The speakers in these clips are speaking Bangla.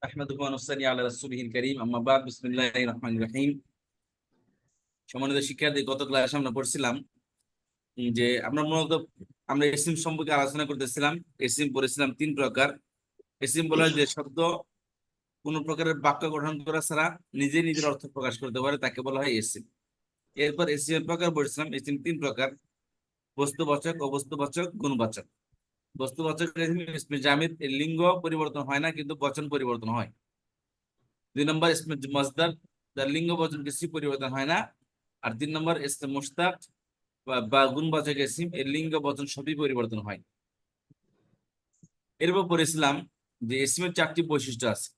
আহমাদুহু ওয়া নুসাল্লি আলা রাসূলিহিল কারীম আম্মা বা'দ বিসমিল্লাহির রহমানির রহিম। সম্মানিত শিক্ষার্থী, গত ক্লাসে আমরা পড়ছিলাম যে আমরা ইসিম সম্পর্কে আলোচনা করতেছিলাম। ইসিম পড়েছিলাম তিন প্রকার। ইসিম বলা হয় যে শব্দ কোন প্রকারের বাক্য গঠন করা ছাড়া নিজে নিজের অর্থ প্রকাশ করতে পারে, তাকে বলা হয় ইসিম। এরপর ইসিমের প্রকার পড়েছিলাম। ইসিম তিন প্রকার: বস্তুবাচক, অবস্তুবাচক, গুণবাচক। বস্তুবাচক ইসমে জামিদ, এর লিঙ্গ পরিবর্তন হয় না কিন্তু বচন পরিবর্তন হয়। 2 নম্বর ইসমে মসদার, যার লিঙ্গ বচন কিছুই পরিবর্তন হয় না। আর 3 নম্বর ইসমে মুশতাক বা গুণবাচক ইসিম, এর লিঙ্গ বচন সবই পরিবর্তন হয়। এরপর পড়েছিলাম যে ইসিমের 4টি বৈশিষ্ট্য আছে।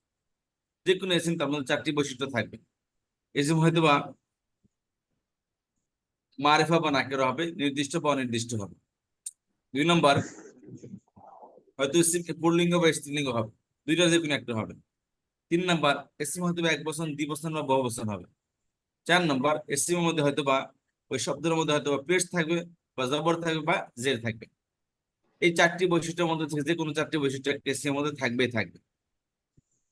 যে কোনো ইসিম তার মধ্যে 4টি বৈশিষ্ট্য থাকবে। ইসিম হয়তো বা মারিফা বা নাকেরা হবে, নির্দিষ্ট বা অনির্দিষ্ট হবে। 2 নম্বর, হয়তো ইসিম পুল্লিঙ্গ বা স্ত্রীলিঙ্গ হবে, দুইটার যে কোনো একটা হবে। 3 নম্বর, ইসিম হয়তো বা একবচন, দ্বিবচন বা বহুবচন হবে। 4 নম্বর, এসিমের মধ্যে হয়তো বা ওই শব্দের মধ্যে হয়তো বা পেশ থাকবে বা জবর থাকবে বা জের থাকবে। এই 4টি বৈশিষ্ট্যের মধ্যে থেকে যে কোনো 4টি বৈশিষ্ট্য এসিমের মধ্যে থাকবেই থাকবে।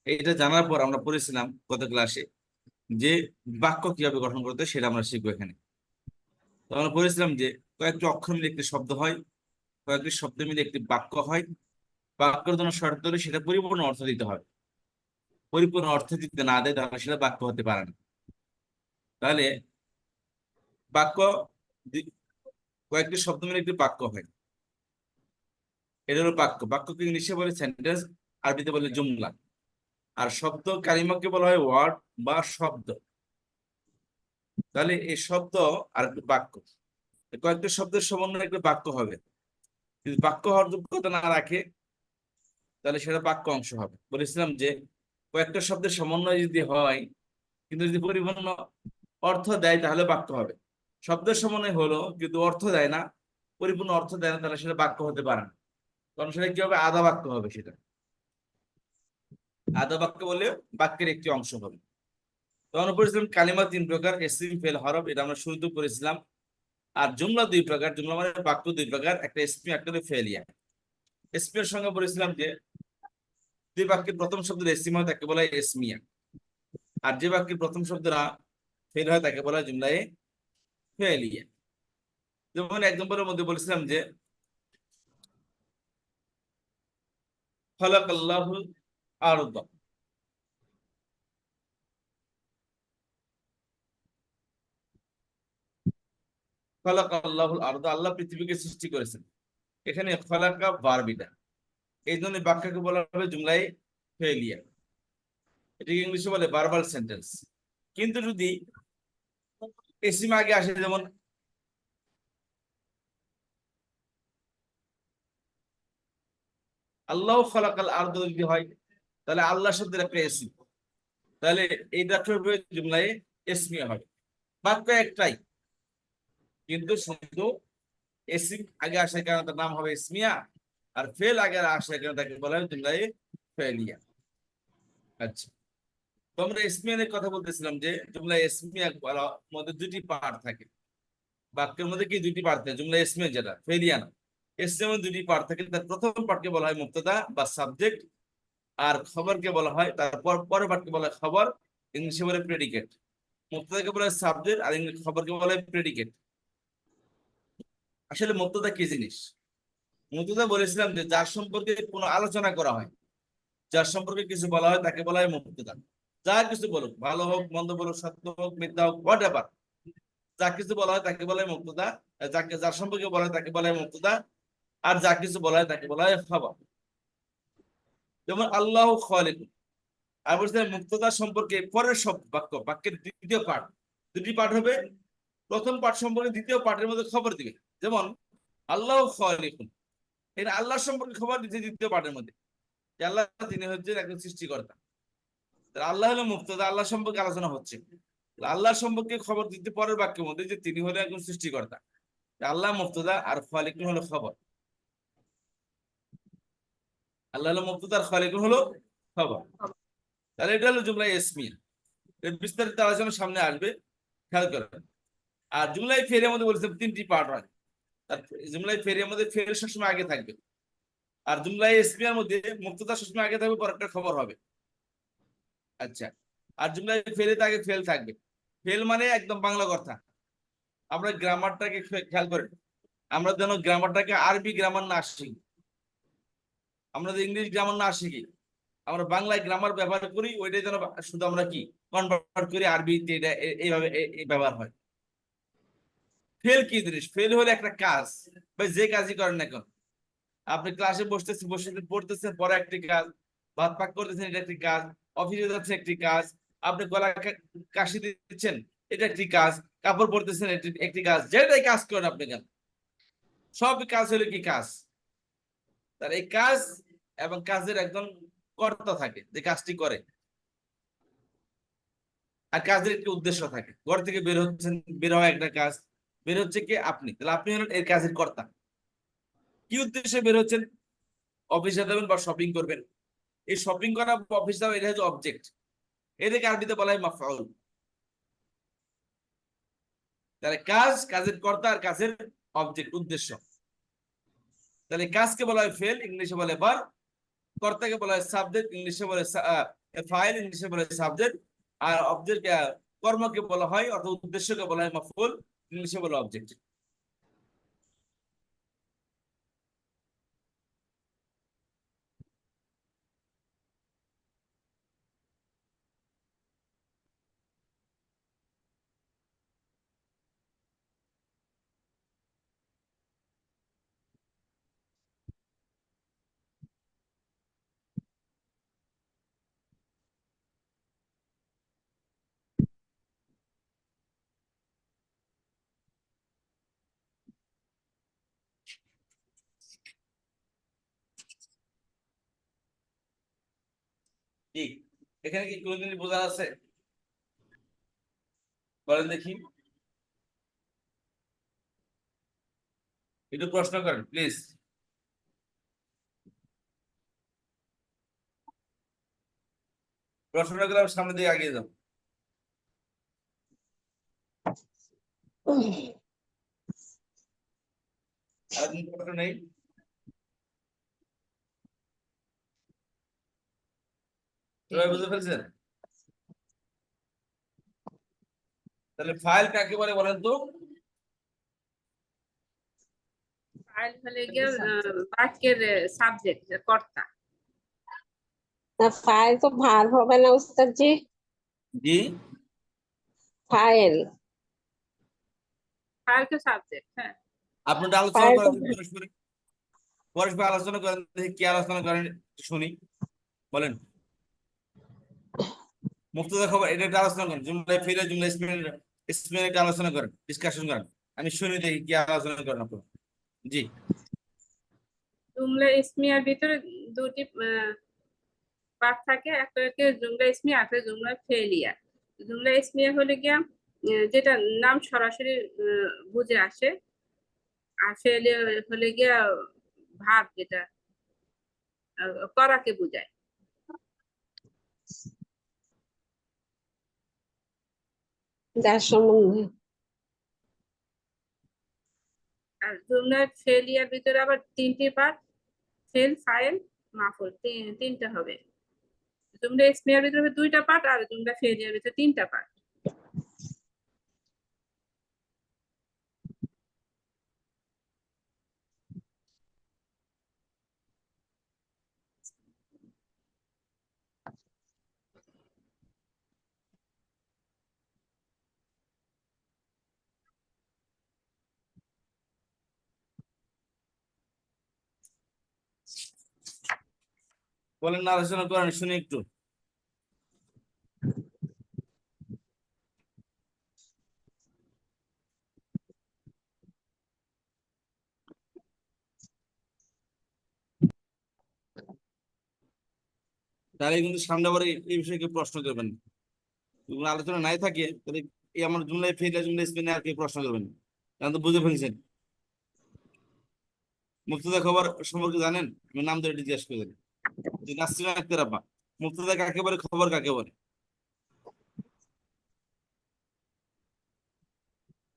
এইটা জানার পর আমরা পড়েছিলাম গত ক্লাসে যে বাক্য কিভাবে গঠন করতে হয় সেটা আমরা শিখবো এখানে। তো আমরা পড়েছিলাম যে কয়েকটি অক্ষর মিলে একটি শব্দ হয়, কয়েকটি শব্দ মিলে একটি বাক্য হয়। বাক্যের জন্য শর্ত হলে সেটা পরিপূর্ণ অর্থ দিতে হবে। পরিপূর্ণ অর্থ দিতে না দেয় তাহলে সেটা বাক্য হতে পারে না। তাহলে বাক্য কয়েকটি শব্দ মিলে একটি বাক্য হয়, এটা হলো বাক্য। বাক্যকে ইংলিশে বলে সেন্টেন্স, আরবিতে বলে জুমলা। আর শব্দ কালিমাকে বলা হয় ওয়ার্ড বা শব্দ। তাহলে এই শব্দ আর একটি বাক্য, কয়েকটি শব্দের সমন্বয়ে একটি বাক্য হবে। যদি বাক্য হওয়ার যোগ্যতা না রাখে তাহলে সেটা বাক্য অংশ হবে। বলেছিলাম যে কয়েকটা শব্দের সমন্বয় যদি হয় কিন্তু যদি পরিপূর্ণ অর্থ দেয় তাহলে বাক্য হবে। শব্দের সমন্বয় হলো কিন্তু অর্থ দেয় না, পরিপূর্ণ অর্থ দেয় না, তাহলে সেটা বাক্য হতে পারে না। কারণ সেটা কি হবে? আধা বাক্য হবে। সেটা আধা বাক্য বলে বাক্যের একটি অংশ হবে। তখন পড়েছিলাম কালিমা 3 প্রকার: ইসিম, ফেল, হরফ। এটা আমরা শুরুতে পড়েছিলাম। আর জুমলা 2 প্রকার। জুমলা মানে বাক্য 2 প্রকার, একটা ইসমি, একটা ফেলিয়া। ইসমের সঙ্গে পড়েছিলাম যে বাক্যের প্রথম শব্দের ইসিম হয় তাকে বলা হয় ইসমিয়া। আর যে বাক্যের প্রথম শব্দটা ফেল হয় তাকে বলা হয় জুমলায়ে ফেলিয়া। যেমন এক্সাম্পলের মধ্যে বলেছিলাম যে খালাকাল্লাহুল আরদ। খালাকাল্লাহুল আরদ, আল্লাহ পৃথিবীকে সৃষ্টি করেছেন। এখানে খালাকা ভার্ব, এটা এই জন্য বাক্যকে বলা হবে জুমলায়ে ফেলিয়া। এটাকে ইংলিশে বলে ভার্বাল সেন্টেন্স। কিন্তু যদি ইসিম আগে আসে, যেমন আল্লাহ খালাকাল আরদ যদি হয় তাহলে আল্লাহ শব্দের একটা ইসিম, তাহলে এই বাক্য জুমলায়ে ইসমিয়া হবে। বাক্য একটাই কিন্তু শুধু ইসিম আগে আসার কারণে তার নাম হবে ইসমিয়া, আর ফেল আগে আসার কারণে তাকে বলা হয় জুমলায়ে ফেলিয়া। আচ্ছা, তো আমরা ইসমিয়ানের কথা বলতেছিলাম যে জুমলা ইসমিয়া মধ্যে 2টি পার্ট থাকে। বাক্যের মধ্যে কি 2টি পার্ট থাকে? জুমলা ইসমিয়া যেটা ফেলিয়া না, ইসমিয়ার 2টি পার্ট থাকে। তার প্রথম পার্টকে বলা হয় মুবতাদা বা সাবজেক্ট, আর খবরকে বলা হয়, তারপর পরের পার্টকে বলা হয় খবর, ইংলিশে বলে প্রেডিকেট। মুবতাদাকে বলা হয় সাবজেক্ট আর ইংলিশ খবরকে বলা হয় প্রেডিকেট। আসলে মুবতাদা কি জিনিস? মুবতাদা বলেছিলাম যে যার সম্পর্কে কোনো আলোচনা করা হয়, যার সম্পর্কে কিছু বলা হয় তাকে বলা হয় মুবতাদা। যা কিছু বলুক, ভালো হোক, মন্দ বলুক, সত্য হোক, মিথ্যা হোক, হোয়াট এভার, যা কিছু বলা হয় তাকে বলা হয় মুবতাদা। যার সম্পর্কে বলা হয় তাকে বলা হয় মুবতাদা। আর যা কিছু বলা হয় তাকে বলা হয় খবর। যেমন আল্লাহ খালিক, আর বলছিলাম মুবতাদা সম্পর্কে পরের সব বাক্যের দ্বিতীয় পার্ট, 2টি পার্ট হবে। প্রথম পার্ট সম্পর্কে দ্বিতীয় পার্টের মধ্যে খবর দিবে। যেমন আল্লাহ খালিক, এটা আল্লাহ সম্পর্কে খবর দিচ্ছে দ্বিতীয় পার্টের মধ্যে, যে আল্লাহ তিনি হচ্ছেন একজন সৃষ্টিকর্তা। আল্লাহ হলো মুবতাদা, আল্লাহ সম্পর্কে আলোচনা হচ্ছে। আল্লাহ সম্পর্কে খবর দিতে পরের বাক্যের মধ্যে যে তিনি হলো একজন সৃষ্টিকর্তা, আল্লাহ মুবতাদা আর খালিকুন হলো খবর। আল্লাহ হলো মুবতাদা আর খালিকুন হলো খবর। তাহলে এটা হলো জুমলা ইসমিয়া। এর বিস্তারিত আলোচনা সামনে আসবে, খেয়াল করেন। আর জুমলাই ফেরের মধ্যে বলেছে 3টি পার্ট হয়। তার জুমলাই ফেরের মধ্যে ফের সবসময় আগে থাকবে। আর জুমলাই ইসমিয়ার মধ্যে মুবতাদা সবসময় আগে থাকবে, পর একটা খবর হবে। আচ্ছা, আর জুমলায় ফেলে থাকে, ফেল থাকবে। ফেল মানে একদম বাংলা কথা। আমরা গ্রামারটাকে খেয়াল করেন, আমরা যেন গ্রামারটাকে আরবি গ্রামার না শিখি, আমরা যে ইংলিশ গ্রামার না শিখি, আমরা বাংলায় গ্রামার ব্যবহার করি, ওইটাই যেন শুধু আমরা কি কনভার্ট করি আরবিতে, এটা এইভাবে এই ব্যবহার হয়। ফেল কি জিনিস? ফেল হলে একটা কাজ, ভাই যে কাজই করেন না কেন, আপনি ক্লাসে বসতেছেন, বসে পড়তেছেন, পরে একটি কাজ, ভাত পাক করতেছেন, এটা একটি কাজ, অফিসে যাচ্ছেন একটি কাজ, আপনি গলা কাশি দিচ্ছেন, এটা একটি কাজ, কাপড় পরতেছেন একটি কাজ, যেটাই কাজ করেন আপনি কেন, সব কাজ হলো কি কাজ। তার এই কাজ এবং কাজের একজন কর্তা থাকে যে কাজটি করে, আর কাজের একটি উদ্দেশ্য থাকে। ঘর থেকে বের হচ্ছেন, বের হওয়া একটা কাজ, বের হচ্ছে কি আপনি, তাহলে আপনি হলেন এর কাজের কর্তা। কি উদ্দেশ্যে বের হচ্ছেন? অফিসে যাবেন বা শপিং করবেন, এই শপিং করা অফিস যাওয়া, এটা হচ্ছে অবজেক্ট, এটাকে আরবিতে বলা হয় মাফউল। তাহলে কাজ, কাজের কর্তা, আর কাজের অবজেক্ট, উদ্দেশ্য। তাহলে কাজকে বলা হয় ফেল, ইংলিশে বলে ভার্ব। কর্তাকে বলা হয় সাবজেক্ট, ইংলিশে বলে ফাইল, ইংলিশে বলে সাবজেক্ট। আর অবজেক্ট, কর্মকে বলা হয় অর্থাৎ উদ্দেশ্যকে বলা হয় মাফউল, ইংলিশে বলে অবজেক্ট। ঠিক, এখানে কি কোনোদিন বোঝা আছে? বলেন দেখি, একটু প্রশ্ন করেন প্লিজ। প্রশ্ন করে সামনে দিকে আগিয়ে যাও। আর কোনো প্রশ্ন নেই? সবাই বুঝতে পেরেছেন? তাহলে ফাইল কাকে বলে বলেন তো? ফাইল হলে গিয়ে বাক্যের সাবজেক্ট, কর্তা। ফাইল তো ভার্ব হবে না উস্তাদ জি? জি, ফাইল, ফাইল তো সাবজেক্ট, হ্যাঁ। আপনি আলোচনা ফাইল তো করেন পরস্পর, পরস্পর আলোচনা করেন, দেখি কি আলোচনা করেন শুনি, বলেন। মুক্তদা খবর, এটা একটা আলোচনা করেন, জুমলায় ফিরে জুমলা স্পেলিং একটা আলোচনা করেন, ডিসকাশন করেন, আমি শুনি দেখি কি আলোচনা করেন আপনার। জি, জুমলা ইসমিয়ার ভিতরে দুটি পার্ট থাকে, একটা হচ্ছে জুমলা ইসমিয়া, একটা জুমলা ফেলিয়া। জুমলা ইসমিয়া হলে গিয়া যেটা নাম সরাসরি বুঝে আসে, আর ফেলিয়া হলে গিয়া ভাব, যেটা করাকে বুঝায়। যার সম্বন্ধে। আর জুমলা ফেলিয়ার ভিতরে আবার তিনটি পার্ট, ফেল, ফাইল, মাফুল, তিনটা হবে। জুমলা ইসমিয়ার ভিতরে দুইটা পার্ট, আর জুমলা ফেলিয়ার ভিতরে তিনটা পার্ট। বলেন না, আলোচনা করেন শুনি একটু। তাহলে কিন্তু সামনে আবার এই বিষয়ে কেউ প্রশ্ন করবেন, এগুলো আলোচনা নাই থাকে, তাহলে এই আমার জুমলায় ফেলে জুমলা স্পেনে আর কেউ প্রশ্ন করবেন, কারণ তো বুঝে ফেলছেন। মুক্তদা খবর সম্পর্কে জানেন? আমি নাম ধরে জিজ্ঞেস করেন, যে নাসরিন আক্তার আপা, মুক্তদা কাকে বলে, খবর কাকে বলে?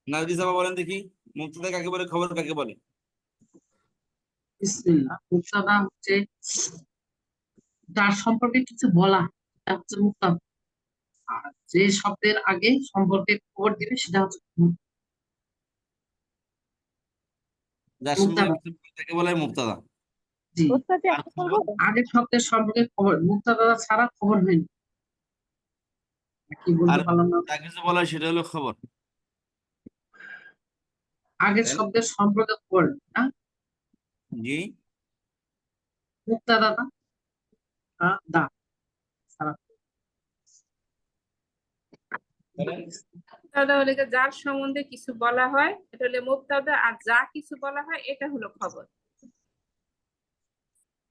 নার্গিস আপা বলেন দেখি, মুক্তদা কাকে বলে, খবর কাকে বলে? বিসমিল্লাহ। মুক্তাদা হচ্ছে যার সম্পর্কে কিছু বলা, তা হচ্ছে মুক্তাদা। আর যে শব্দের আগে সম্পর্কে খবর দিবে সেটা হচ্ছে যার মুক্তাদা। সম্পর্কে তাকে বলা হয় মুক্তাদা। জি, ওস্তাদ আর একটা খবর বলবো? আগের শব্দের সম্পর্কে খবর, মুক্তাদা ছাড়া খবর হয়নি। কি বলতে আর পারলাম না। যা কিছু বলা হয় সেটা হলো খবর, আগের তাই না? শব্দের সম্পর্কে খবর না, জি, মুক্তাদা দা ছাড়া। বলেন। মুবতাদা হলে গিয়ে যার সম্বন্ধে কিছু বলা হয় এটা হলো মুবতাদা, আর যা কিছু বলা হয় এটা হলো খবর।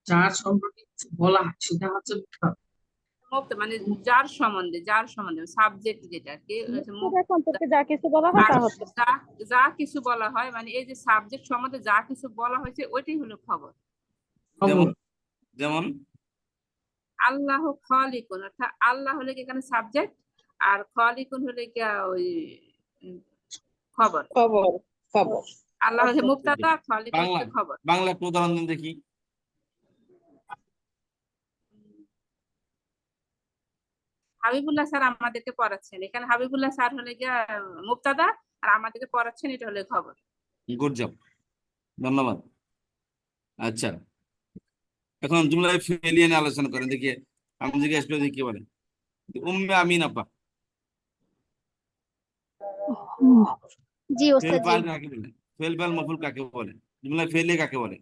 যার সম্পর্কে কিছু বলা হয় সেটা হচ্ছে মুক্তাদা। মানে যার সম্বন্ধে সাবজেক্ট যেটা আর কি মুক্তাদা সম্পর্কে যা কিছু বলা হয় আর তা হচ্ছে যা যা কিছু বলা হয় মানে এই যে সাবজেক্ট সম্বন্ধে যা কিছু বলা হয়েছে ওইটাই হলো খবর। খবর। যেমন যেমন আল্লাহ খালিকুন, অর্থাৎ আল্লাহ হলে কি এখানে সাবজেক্ট, আর খালিকুন হলে কি ওই উম, খবর। খবর খবর আল্লাহ হচ্ছে মুবতাদা, খালিকুন বাংলা হচ্ছে খবর। বাংলা একটা উদাহরণ দিন দেখি। হাবিবুল্লাহ স্যার আমাদেরকে পড়াচ্ছেন, এখানে হাবিবুল্লাহ স্যার হলে গিয়া মুবতাদা, আর আমাদেরকে পড়াচ্ছেন এটা হলে খবর। গুড জব, ধন্যবাদ। আচ্ছা, এখন জুমলায় ফেলিয়ে নিয়ে আলোচনা করেন দেখি। আমি জিজ্ঞেস করে দেখি কি বলে। উম্মে আমিন আপা, জি ফেল ওস্তাদ জি। ফাইল কাকে বলে? ফেল ফাইল মফুল কাকে বলে? জুমলায় ফেলিয়ে কাকে বলে?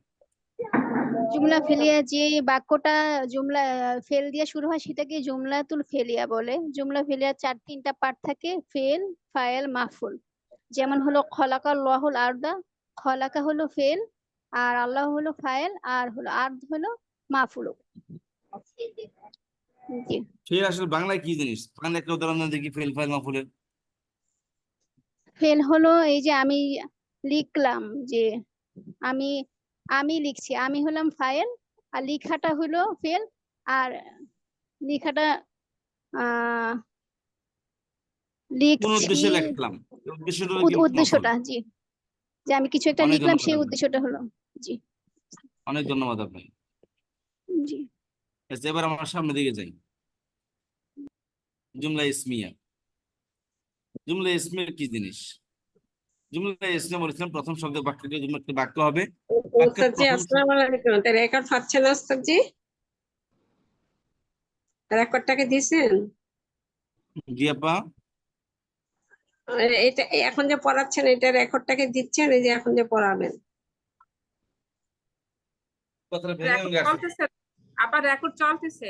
জুমলা ফেলিয়া যে বাক্যটা জুমলা ফেল দিয়ে শুরু হয় সেটাকে জুমলাতুল ফেলিয়া বলে। জুমলা ফেলিয়া তিনটা পার্ট থাকে, ফেল, ফাইল, মাফুল। যেমন হলো খলাকা আল্লাহুল আরদা, খলাকা হলো ফেল, আর আল্লাহ হলো ফাইল, আর হলো আরদ হলো মাফুল। জি। ফেল আসলে বাংলায় কি জিনিস? বাংলা একটা উদাহরণ দেন দেখি ফেল ফাইল মফুলের। ফেল হলো এই যে আমি লিখলাম, যে আমি আমি লিখছি, আমি হলাম ফাইল, আর লিখাটা হলো ফেল, আর লেখাটা আহ কোন লিখছি উদ্দেশ্যে লিখলাম? এই উদ্দেশ্যটা হলো কি? মফুল। উদ্দেশ্যটা, জি, যে আমি কিছু একটা অনেক লিখলাম ধন্যবাদ সেই আপনাকে, উদ্দেশ্যটা হলো। জি। অনেক ধন্যবাদ আপনাকে। জি। আচ্ছা, এবার আমার সামনে দিকে যাই। জুমলা ইসমিয়া। জুমলা ইসমিয়া কি জিনিস? জুমলা ইসমিয়া বলেছিলাম প্রথম শব্দ বাক্যকে জুমলা একটা বাক্য হবে। বাক্যের ওস্তাদ জি প্রথম আসসালামু আলাইকুম, তাই রেকর্ড পাচ্ছে না ওস্তাদ জি? রেকর্ডটাকে দিয়েছেন? জি আপা, এটা এখন যে পড়াচ্ছেন এটা রেকর্ডটাকে দিচ্ছেন, এই যে এখন যে পড়াবেন? কথাটা ভেঙে রেকর্ড ভেঙে আসছে। চলতেছে, আবার রেকর্ড চলতেছে।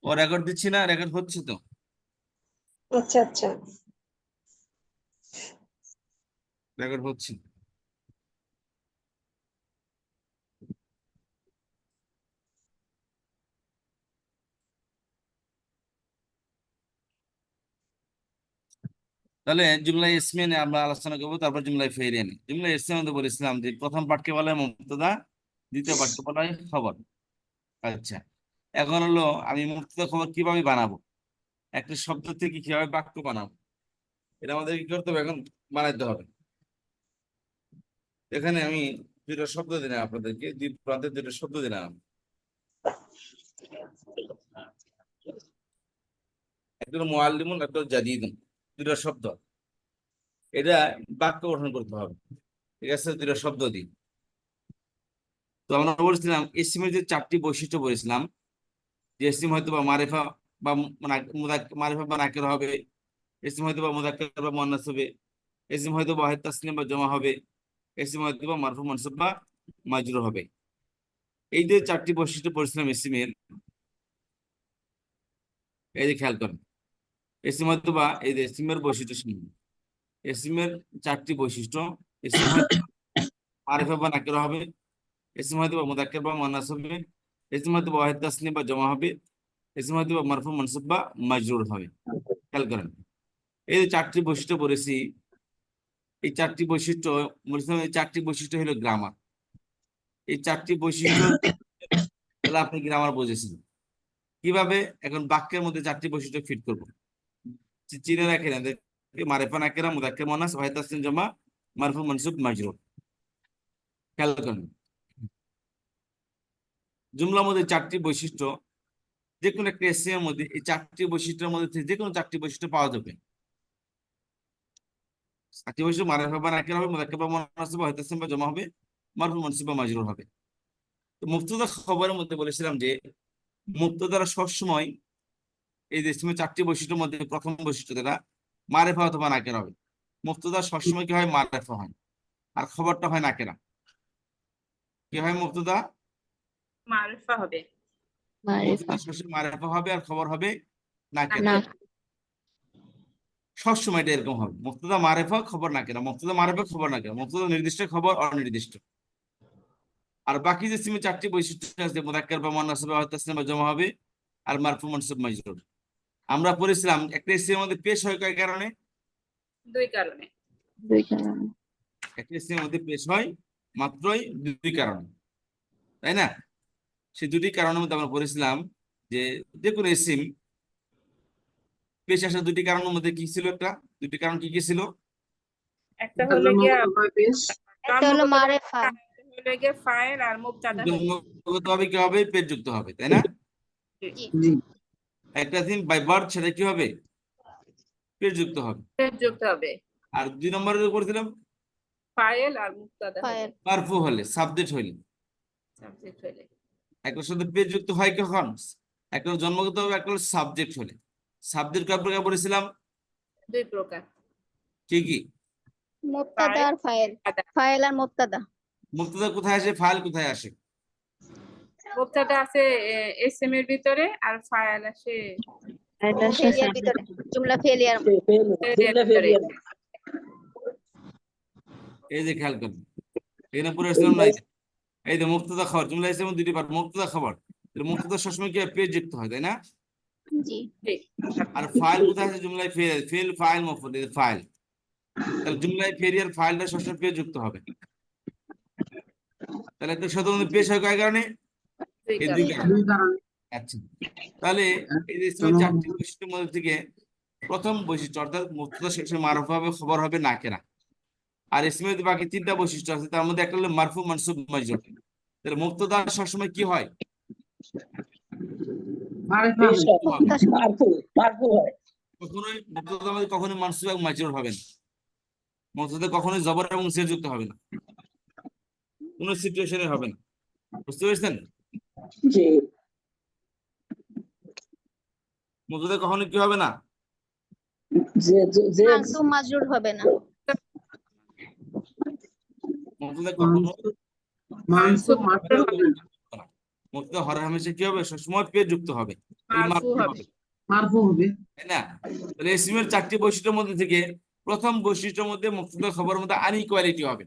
ও রেকর্ড দিচ্ছি না, রেকর্ড হচ্ছে তো। আচ্ছা আচ্ছা। রেকর্ড হচ্ছে। তাহলে জুমলা ইসমিয়া নিয়ে আমরা আলোচনা করবো, তারপর জুমলা ফেরিয়ে নিই। জুমলা ইসমিয়া মধ্যে বলেছিলাম যে প্রথম পাঠকে বলা হয় মুবতাদা, দ্বিতীয় পাঠকে বলা হয় খবর। আচ্ছা, এখন হলো আমি মুবতাদা খবর কিভাবে বানাবো, একটা শব্দ থেকে কিভাবে বাক্য বানাবো, এটা আমাদের কি করতে হবে? এখন বানাইতে হবে। এখানে আমি দুটো শব্দ দিলাম আপনাদেরকে, দুই প্রান্তে দুটো শব্দ দিলাম। একটা হলো মুআল্লিমুন, একটা হলো জাদিদুন, দুটো শব্দ। এটা বাক্য গঠন করতে হবে। ঠিক আছে, দুটো শব্দ দিই। তো আমরা বলেছিলাম ইসমের যে চারটি বৈশিষ্ট্য বলেছিলাম, যে ইসম হয়তো বা মারিফা বা মারিফা বা নাকির হবে, ইসম হয়তো বা মুযাক্কার বা মুআন্নাস হবে, ইসম হয়তো বা ওয়াহিদ তাসনিম বা জমা হবে, ইসম হয়তো বা মারফু মানসুব বা মাজরুর হবে। এই যে চারটি বৈশিষ্ট্য পড়েছিলাম ইসমের, এই যে খেয়াল করেন, ইসম হয়তো বা এই যে ইসমের বৈশিষ্ট্য শুনুন। ইসমের চারটি বৈশিষ্ট্য, ইসম হয়তো মারিফা বা নাকির হবে, ইসম হয়তো বা মুযাক্কার বা মুআন্নাস হবে, ইসম হয়তো বা ওয়াহিদ তাসনিম বা জমা হবে, ইসম হয়তো বা মারফু মানসুব বা মাজরুর হবে। খেয়াল করেন, এই যে চারটি বৈশিষ্ট্য বলেছি, এই চারটি বৈশিষ্ট্য বলেছিলাম, এই চারটি বৈশিষ্ট্য হলো গ্রামার। এই চারটি বৈশিষ্ট্য তাহলে আপনি গ্রামার বুঝেছেন কিভাবে। এখন বাক্যের মধ্যে চারটি বৈশিষ্ট্য ফিট করবো। চিনে রাখেন এদের, মারিফা নাকিরা মুযাক্কার মুআন্নাস ওয়াহিদ তাসনিম জমা মারফু মানসুব মাজরুর। খেয়াল করেন, জুমলার মধ্যে চারটি বৈশিষ্ট্য যে কোনো একটা এসএম এর মধ্যে এই চারটি বৈশিষ্ট্যের মধ্যে থেকে যে কোনো চারটি বৈশিষ্ট্য পাওয়া যাবে। চারটি বৈশিষ্ট্য মারিফা বা নাকিরা হবে, মুযাক্কার বা মুনাসসিব বা ইসম বা জমা হবে, মারফু মানসুব বা মাজরুর হবে। তো মুবতাদা খবরের মধ্যে বলেছিলাম যে মুবতাদারা সবসময় এই যে ইসমের চারটি বৈশিষ্ট্যের মধ্যে প্রথম বৈশিষ্ট্য যেটা মারিফা অথবা নাকিরা হবে। মুবতাদা সবসময় কি হয়? মারিফা হয়, আর খবরটা হয় নাকিরা। কি হয়? মুবতাদা মারিফা হবে। মুবতাদা সবসময় মারিফা হবে আর খবর হবে নাকিরা। না, সবসময় এটা এরকম হবে, মুবতাদা মারিফা খবর নাকিরা, মুবতাদা মারিফা খবর নাকিরা, মুবতাদা নির্দিষ্ট খবর অনির্দিষ্ট। আর বাকি যে ইসমের চারটি বৈশিষ্ট্য আছে মুযাক্কার বা মুআন্নাস বা তাসনিয়া বা জমা হবে, আর মারফু মানসুব মাজরুর। আমরা পড়েছিলাম একটা ইসমের মধ্যে পেশ হয় কয় কারণে? দুই কারণে। একটা ইসমের মধ্যে পেশ হয় মাত্রই দুই কারণে, তাই না? সেই দুটি কারণের মধ্যে আমরা পড়েছিলাম যে যে কোনো ইসম পেশ আসার দুটি কারণের মধ্যে কি ছিল? দুটি কারণ কি কি ছিল? একটা হলো গিয়া জন্মগতভাবে পেশ, একটা হলো মারিফা, হলো গিয়া ফাইল আর মুবতাদা হবে। জন্মগতভাবে কি হবে? পেশ যুক্ত হবে, তাই না? জি একটা দিন বাই বার্থ সেটা কি হবে? পেশ যুক্ত হবে। যুক্ত হবে। আর 2 নম্বরের করেছিলাম ফাইল আর মুবতাদা হবে। ফাইল, মারফু হলে, সাবজেক্ট হইলে। সাবজেক্ট হলে। একটা সাথে পেজ যুক্ত হয় কখন? একটা হলো জন্মগত হবে, একটা হলো সাবজেক্ট হলে। সাবজেক্ট কয় প্রকার বলেছিলাম? দুই প্রকার। কি কি? মুবতাদা আর ফাইল, ফাইল আর মুবতাদা। মুবতাদা কোথায় আসে, ফাইল কোথায় আসে? মুবতাদা আছে এসএম এর ভিতরে, আর ফাইল আসে ফেলিয়ার ভিতরে, জুমলা ফেলিয়ার। এই যে খেয়াল করুন, এখানে পুরো ইসলাম নাই। এই যে মুবতাদা খবর, জুমলা ইসলাম দুটি পার্ট, মুবতাদা খবর। মুবতাদা সবসময় কি পেজ যুক্ত হয়, তাই না? জি, আর ফাইল কোথায় আছে? জুমলায় ফেল, ফেল ফাইল মফুল, এই ফাইল। তাহলে জুমলায় ফেরিয়ার ফাইলটা সবসময় পেজ যুক্ত হবে। তাহলে একটা শত পেশ হয় কয় কারণে? এই দুই কারণে। দুই কারণে। আচ্ছা, তাহলে এই যে ইসমের চারটি বৈশিষ্ট্যের মধ্যে থেকে প্রথম বৈশিষ্ট্য অর্থাৎ মুবতাদা শেষে মারফু হবে, খবর হবে নাকিরা। আর ইসমের বাকি তিনটা বৈশিষ্ট্য আছে, তার মধ্যে একটা হলো মারফু মানসুব মাজরুর। তাহলে মুবতাদা সবসময় কি হয়? মারিফা কখনোই মুবতাদার মধ্যে কখনোই মানসুব এবং মাজরুর হবে না। মুবতাদা কখনোই জবর এবং জের যুক্ত হবে না, কোনো সিচুয়েশনে হবে না। বুঝতে পেরেছেন? মুবতাদা কখনো কি হবে না? মানসুব মাজরুর হবে না। মুবতাদা কখনো মানসুব মাজরুর হবে না, মুবতাদা হর হামেশা কি হবে? সবসময় পেজ যুক্ত হবে, মারফু হবে। মারফু হবে। তাই না? তাহলে ইসমের চারটি বৈশিষ্ট্যের মধ্যে থেকে প্রথম বৈশিষ্ট্যের মধ্যে মুবতাদা খবরের মধ্যে আনইকুয়ালিটি হবে,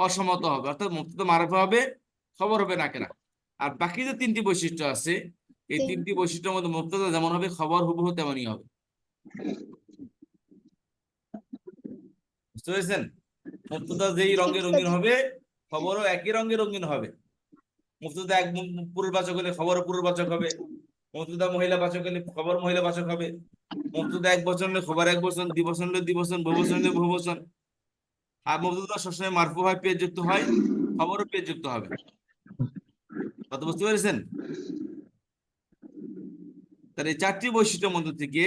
অসমতা হবে, অর্থাৎ মুবতাদা মারফা হবে, খবর হবে নাকিরা। আর বাকি যে তিনটি বৈশিষ্ট্য আছে, এই তিনটি বৈশিষ্ট্যের মধ্যে মুবতাদা যেমন হবে, খবর হুবহু তেমনই হবে। বুঝতে পেরেছেন? মুবতাদা যেই রঙে রঙিন হবে, খবরও একই রঙে রঙিন হবে। মুবতাদা এক পুরুষবাচক হলে খবরও পুরুষবাচক হবে, মুবতাদা মহিলাবাচক হলে খবর মহিলাবাচক হবে, মুবতাদা এক বচন হলে খবর এক বচন, দ্বিবচন হলে দ্বিবচন, বহুবচন হলে বহুবচন। আর মুবতাদা সবসময় মারফু হয়, পেজ যুক্ত হয়, খবরও পেজ যুক্ত হবে। কথা বুঝতে পেরেছেন? তাহলে এই চারটি বৈশিষ্ট্যের মধ্যে থেকে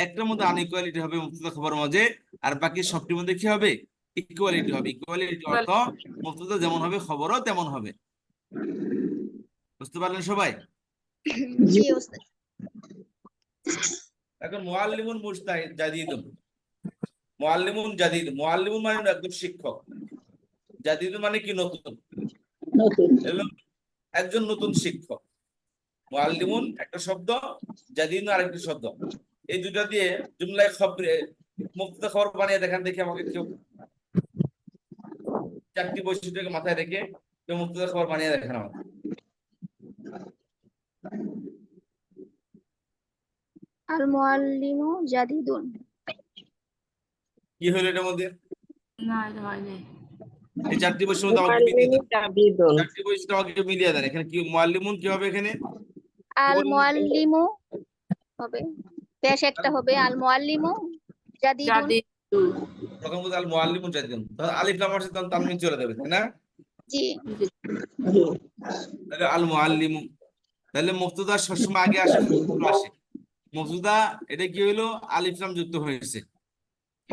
একটার মধ্যে আনইকুয়ালিটি হবে মুবতাদা খবরের মাঝে, আর বাকি সবটির মধ্যে কি হবে? ইকুয়ালিটি হবে। ইকুয়ালিটি অর্থ মুবতাদা যেমন হবে, খবরও তেমন হবে। বুঝতে পারলেন সবাই? জি উস্তাদ। এখন মুআল্লিমুন মুজতাহিদ জাদিদুন। মুআল্লিমুন জাদিদ, মুআল্লিমুন মানে একজন শিক্ষক, জাদিদুন মানে কি? নতুন। একজন নতুন শিক্ষক। মুআল্লিমুন একটা শব্দ, জাদিদুন আরেকটা শব্দ। এই দুটো দিয়ে জুমলায় খবরে মুবতাদা খবর বানিয়ে দেখান দেখি আমাকে কেউ। চারটি বৈশিষ্ট্যকে মাথায় রেখে কেউ মুবতাদা খবর বানিয়ে দেখান আমাকে। আল মুআল্লিমু জাদিদুন। কি হলো এটার মধ্যে? না, এটা হয় নাই। এই চারটি বৈশিষ্ট্য মধ্যে আমাকে মিলিয়ে দেন। চারটি বৈশিষ্ট্য আমাকে মিলিয়ে দেন। এখানে কি মুআল্লিমুন কি হবে? এখানে আল মুআল্লিমু হবে, পেশ একটা হবে আল মুআল্লিমু জাদিদুন। জাদিদুন। প্রথম কথা আল মুআল্লিমুন জাদিদুন, তাহলে আলিফ লাম আসে তখন তানবিন চলে যাবে, তাই না? জি, তাহলে আল মুআল্লিমু তাহলে মুবতাদা সবসময় আগে আসে, আসে মুবতাদা, এটা কি হইলো, আলিফ লাম যুক্ত হয়েছে,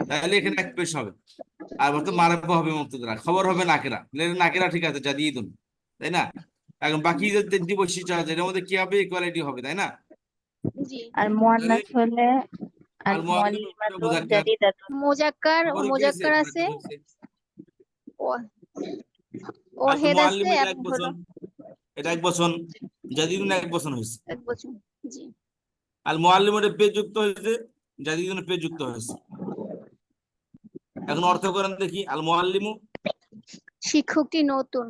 তাহলে এখানে এক পেশ হবে। আর বলতো মারাফা হবে মুবতাদা, খবর হবে নাকেরা, নাকেরা ঠিক আছে, যা দিয়ে দিন, তাই না? এখন বাকি যে তিনটি বৈশিষ্ট্য আছে এর মধ্যে কি হবে, ইকুয়ালিটি হবে, তাই না? জি। আর তাহলে মুয়ান্নাস হলে আল আল মুআল্লিম মুআল্লিমাতু মুযাক্কার, জাদিদাতুন। মোজাক্কার খবর কি আছে, মোজাক্কার আছে, হয়েছে। ও- আল ওহেদ আছে, মুআল্লিম এটা এক এখন হলো বচন, এটা এক বচন, জাদিদুন এক বচন হয়েছে। এক বছর। জি। আল মুআল্লিম এর পে যুক্ত হয়েছে, জাদিদুন পে যুক্ত হয়েছে। এখন অর্থ করেন দেখি, আল মুআল্লিমু, শিক্ষকটি নতুন।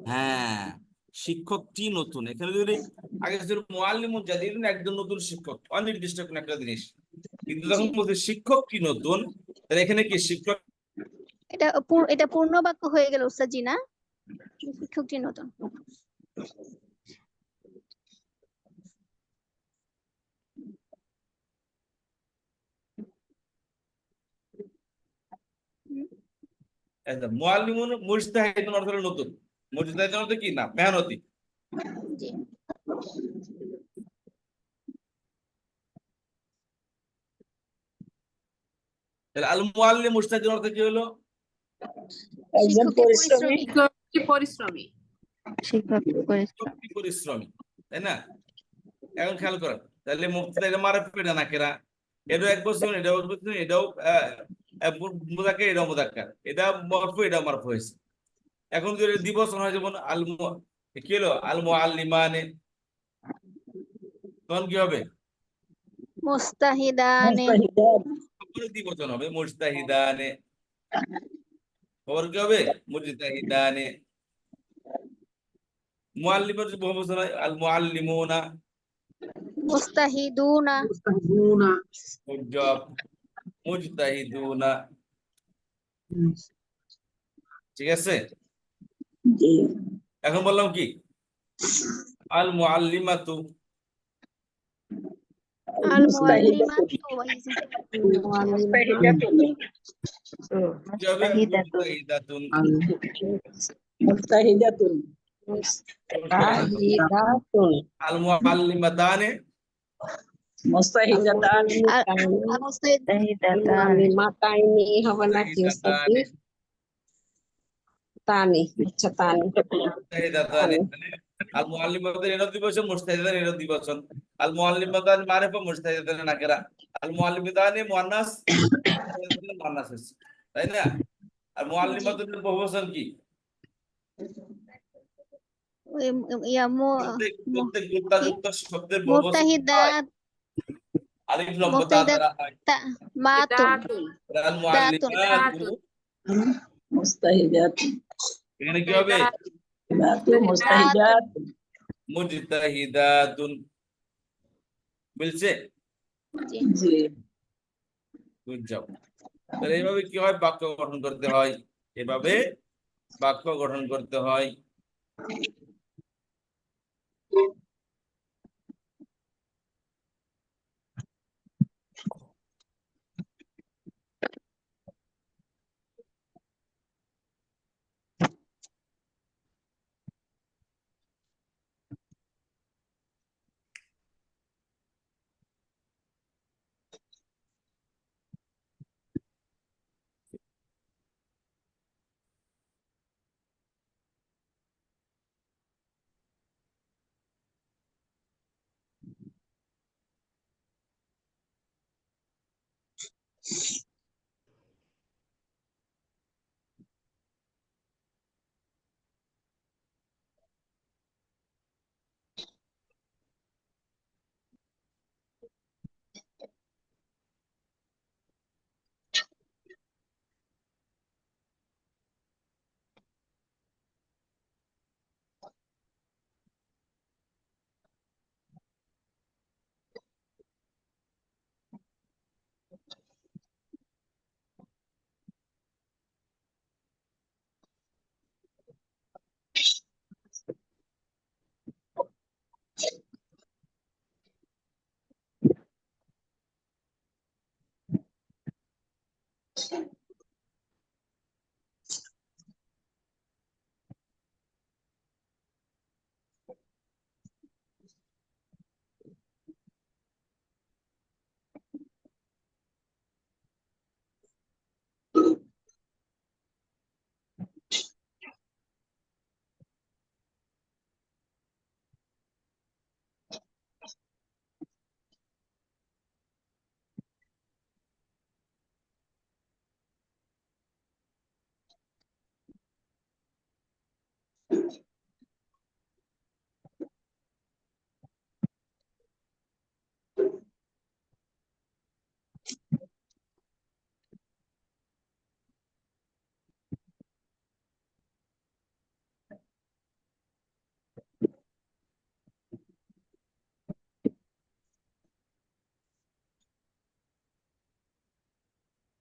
হ্যাঁ, শিক্ষকটি নতুন। এখানে যদি আগে ছিল মুআল্লিমু জাদিদুন, একজন নতুন শিক্ষক, অনির্দিষ্ট কোন একটা জিনিস, কিন্তু জি। যখন বলছে শিক্ষকটি নতুন, তাহলে এখানে কি শিক্ষক, এটা পূর্ণ বাক্য হয়ে গেল উস্তাদ জি, না? শিক্ষকটি নতুন। মুআল্লিমুন মুজতাহিদুন অর্থ হলো নতুন, মুজতাহিদুন অর্থ কি, না মেহনতি। জি। তাহলে আল মুআল্লিম মুজতাহিদুন অর্থ কি হলো, শিক্ষকটি পরিশ্রমী। শিক্ষকটি পরিশ্রমী। শিক্ষক পরিশ্রম। শিক্ষকটি পরিশ্রমী, তাই না? এখন খেয়াল করেন, তাহলে মুবতাদা এটা মারাফা, এটা নাকেরা, এটাও এক বছর, এটাও এক বছর, এটাও মুযাক্কার, এটাও মুযাক্কার, এটা মারফু, এটাও মারফু হয়েছে। এখন যদি এটা দ্বিবচন হয়, যেমন কি হলো, আল মুআল্লিমানে, তখন কি হবে, মুস্তাহিদানে। খবর দ্বিবচন হবে, মুজতাহিদানে, খবর কি হবে, মুজতাহিদানে। মুআল্লিমের যদি বহুবচন হয়, আল মুআল্লিমুনা, মুস্তাহিদুনা। মুস্তাহিদুনা। গুড জব, মুজতাহিদুনা, ঠিক আছে? জি। এখন বললাম কি, আল মুআল্লিমাতু, আল মুআল্লিমাতু কি হবে, মুস্তাহিদাতুন। মুজতাহিদাতুন, মুস্তাহিদাতুন। আল মুআল্লিমাতানে, মুস্তাহিদাতান। মুস্তাহিদাতান। মাতাইনি হবে নাকি উস্তাদ জি? মুজতাহিদাতানে, তানি, আচ্ছা তানি। মুজতাহিদাতানে। আল মুআল্লিমাতান এর দ্বিবচন, মুজতাহিদাতান এর দ্বিবচন। আল মুআল্লিমাতান মারিফা, মুজতাহিদাতান নাকিরা। আল মুআল্লিমাতানি মুআন্নাস, মুআন্নাস হচ্ছে, তাই না? আর মুআল্লিমাতুন এর বহুবচন কি, প্রত্যেক যুক্তাযুক্ত শব্দের বহুবচন কি হয়, মুত্তাহিদাত আলিফ লম্বা তা মুত্তাহিদাত দ্বারা হয়। মাতুন। দাতুন। আল মুআল্লিমাতু, মুস্তাহিদাত। এখানে কি হবে, মুস্তাহিদাত। মুজতাহিদাতুন, বলছে, জি। জি। Good job. তাহলে এইভাবে কি হয়, বাক্য গঠন করতে হয়, এভাবে বাক্য গঠন করতে হয়।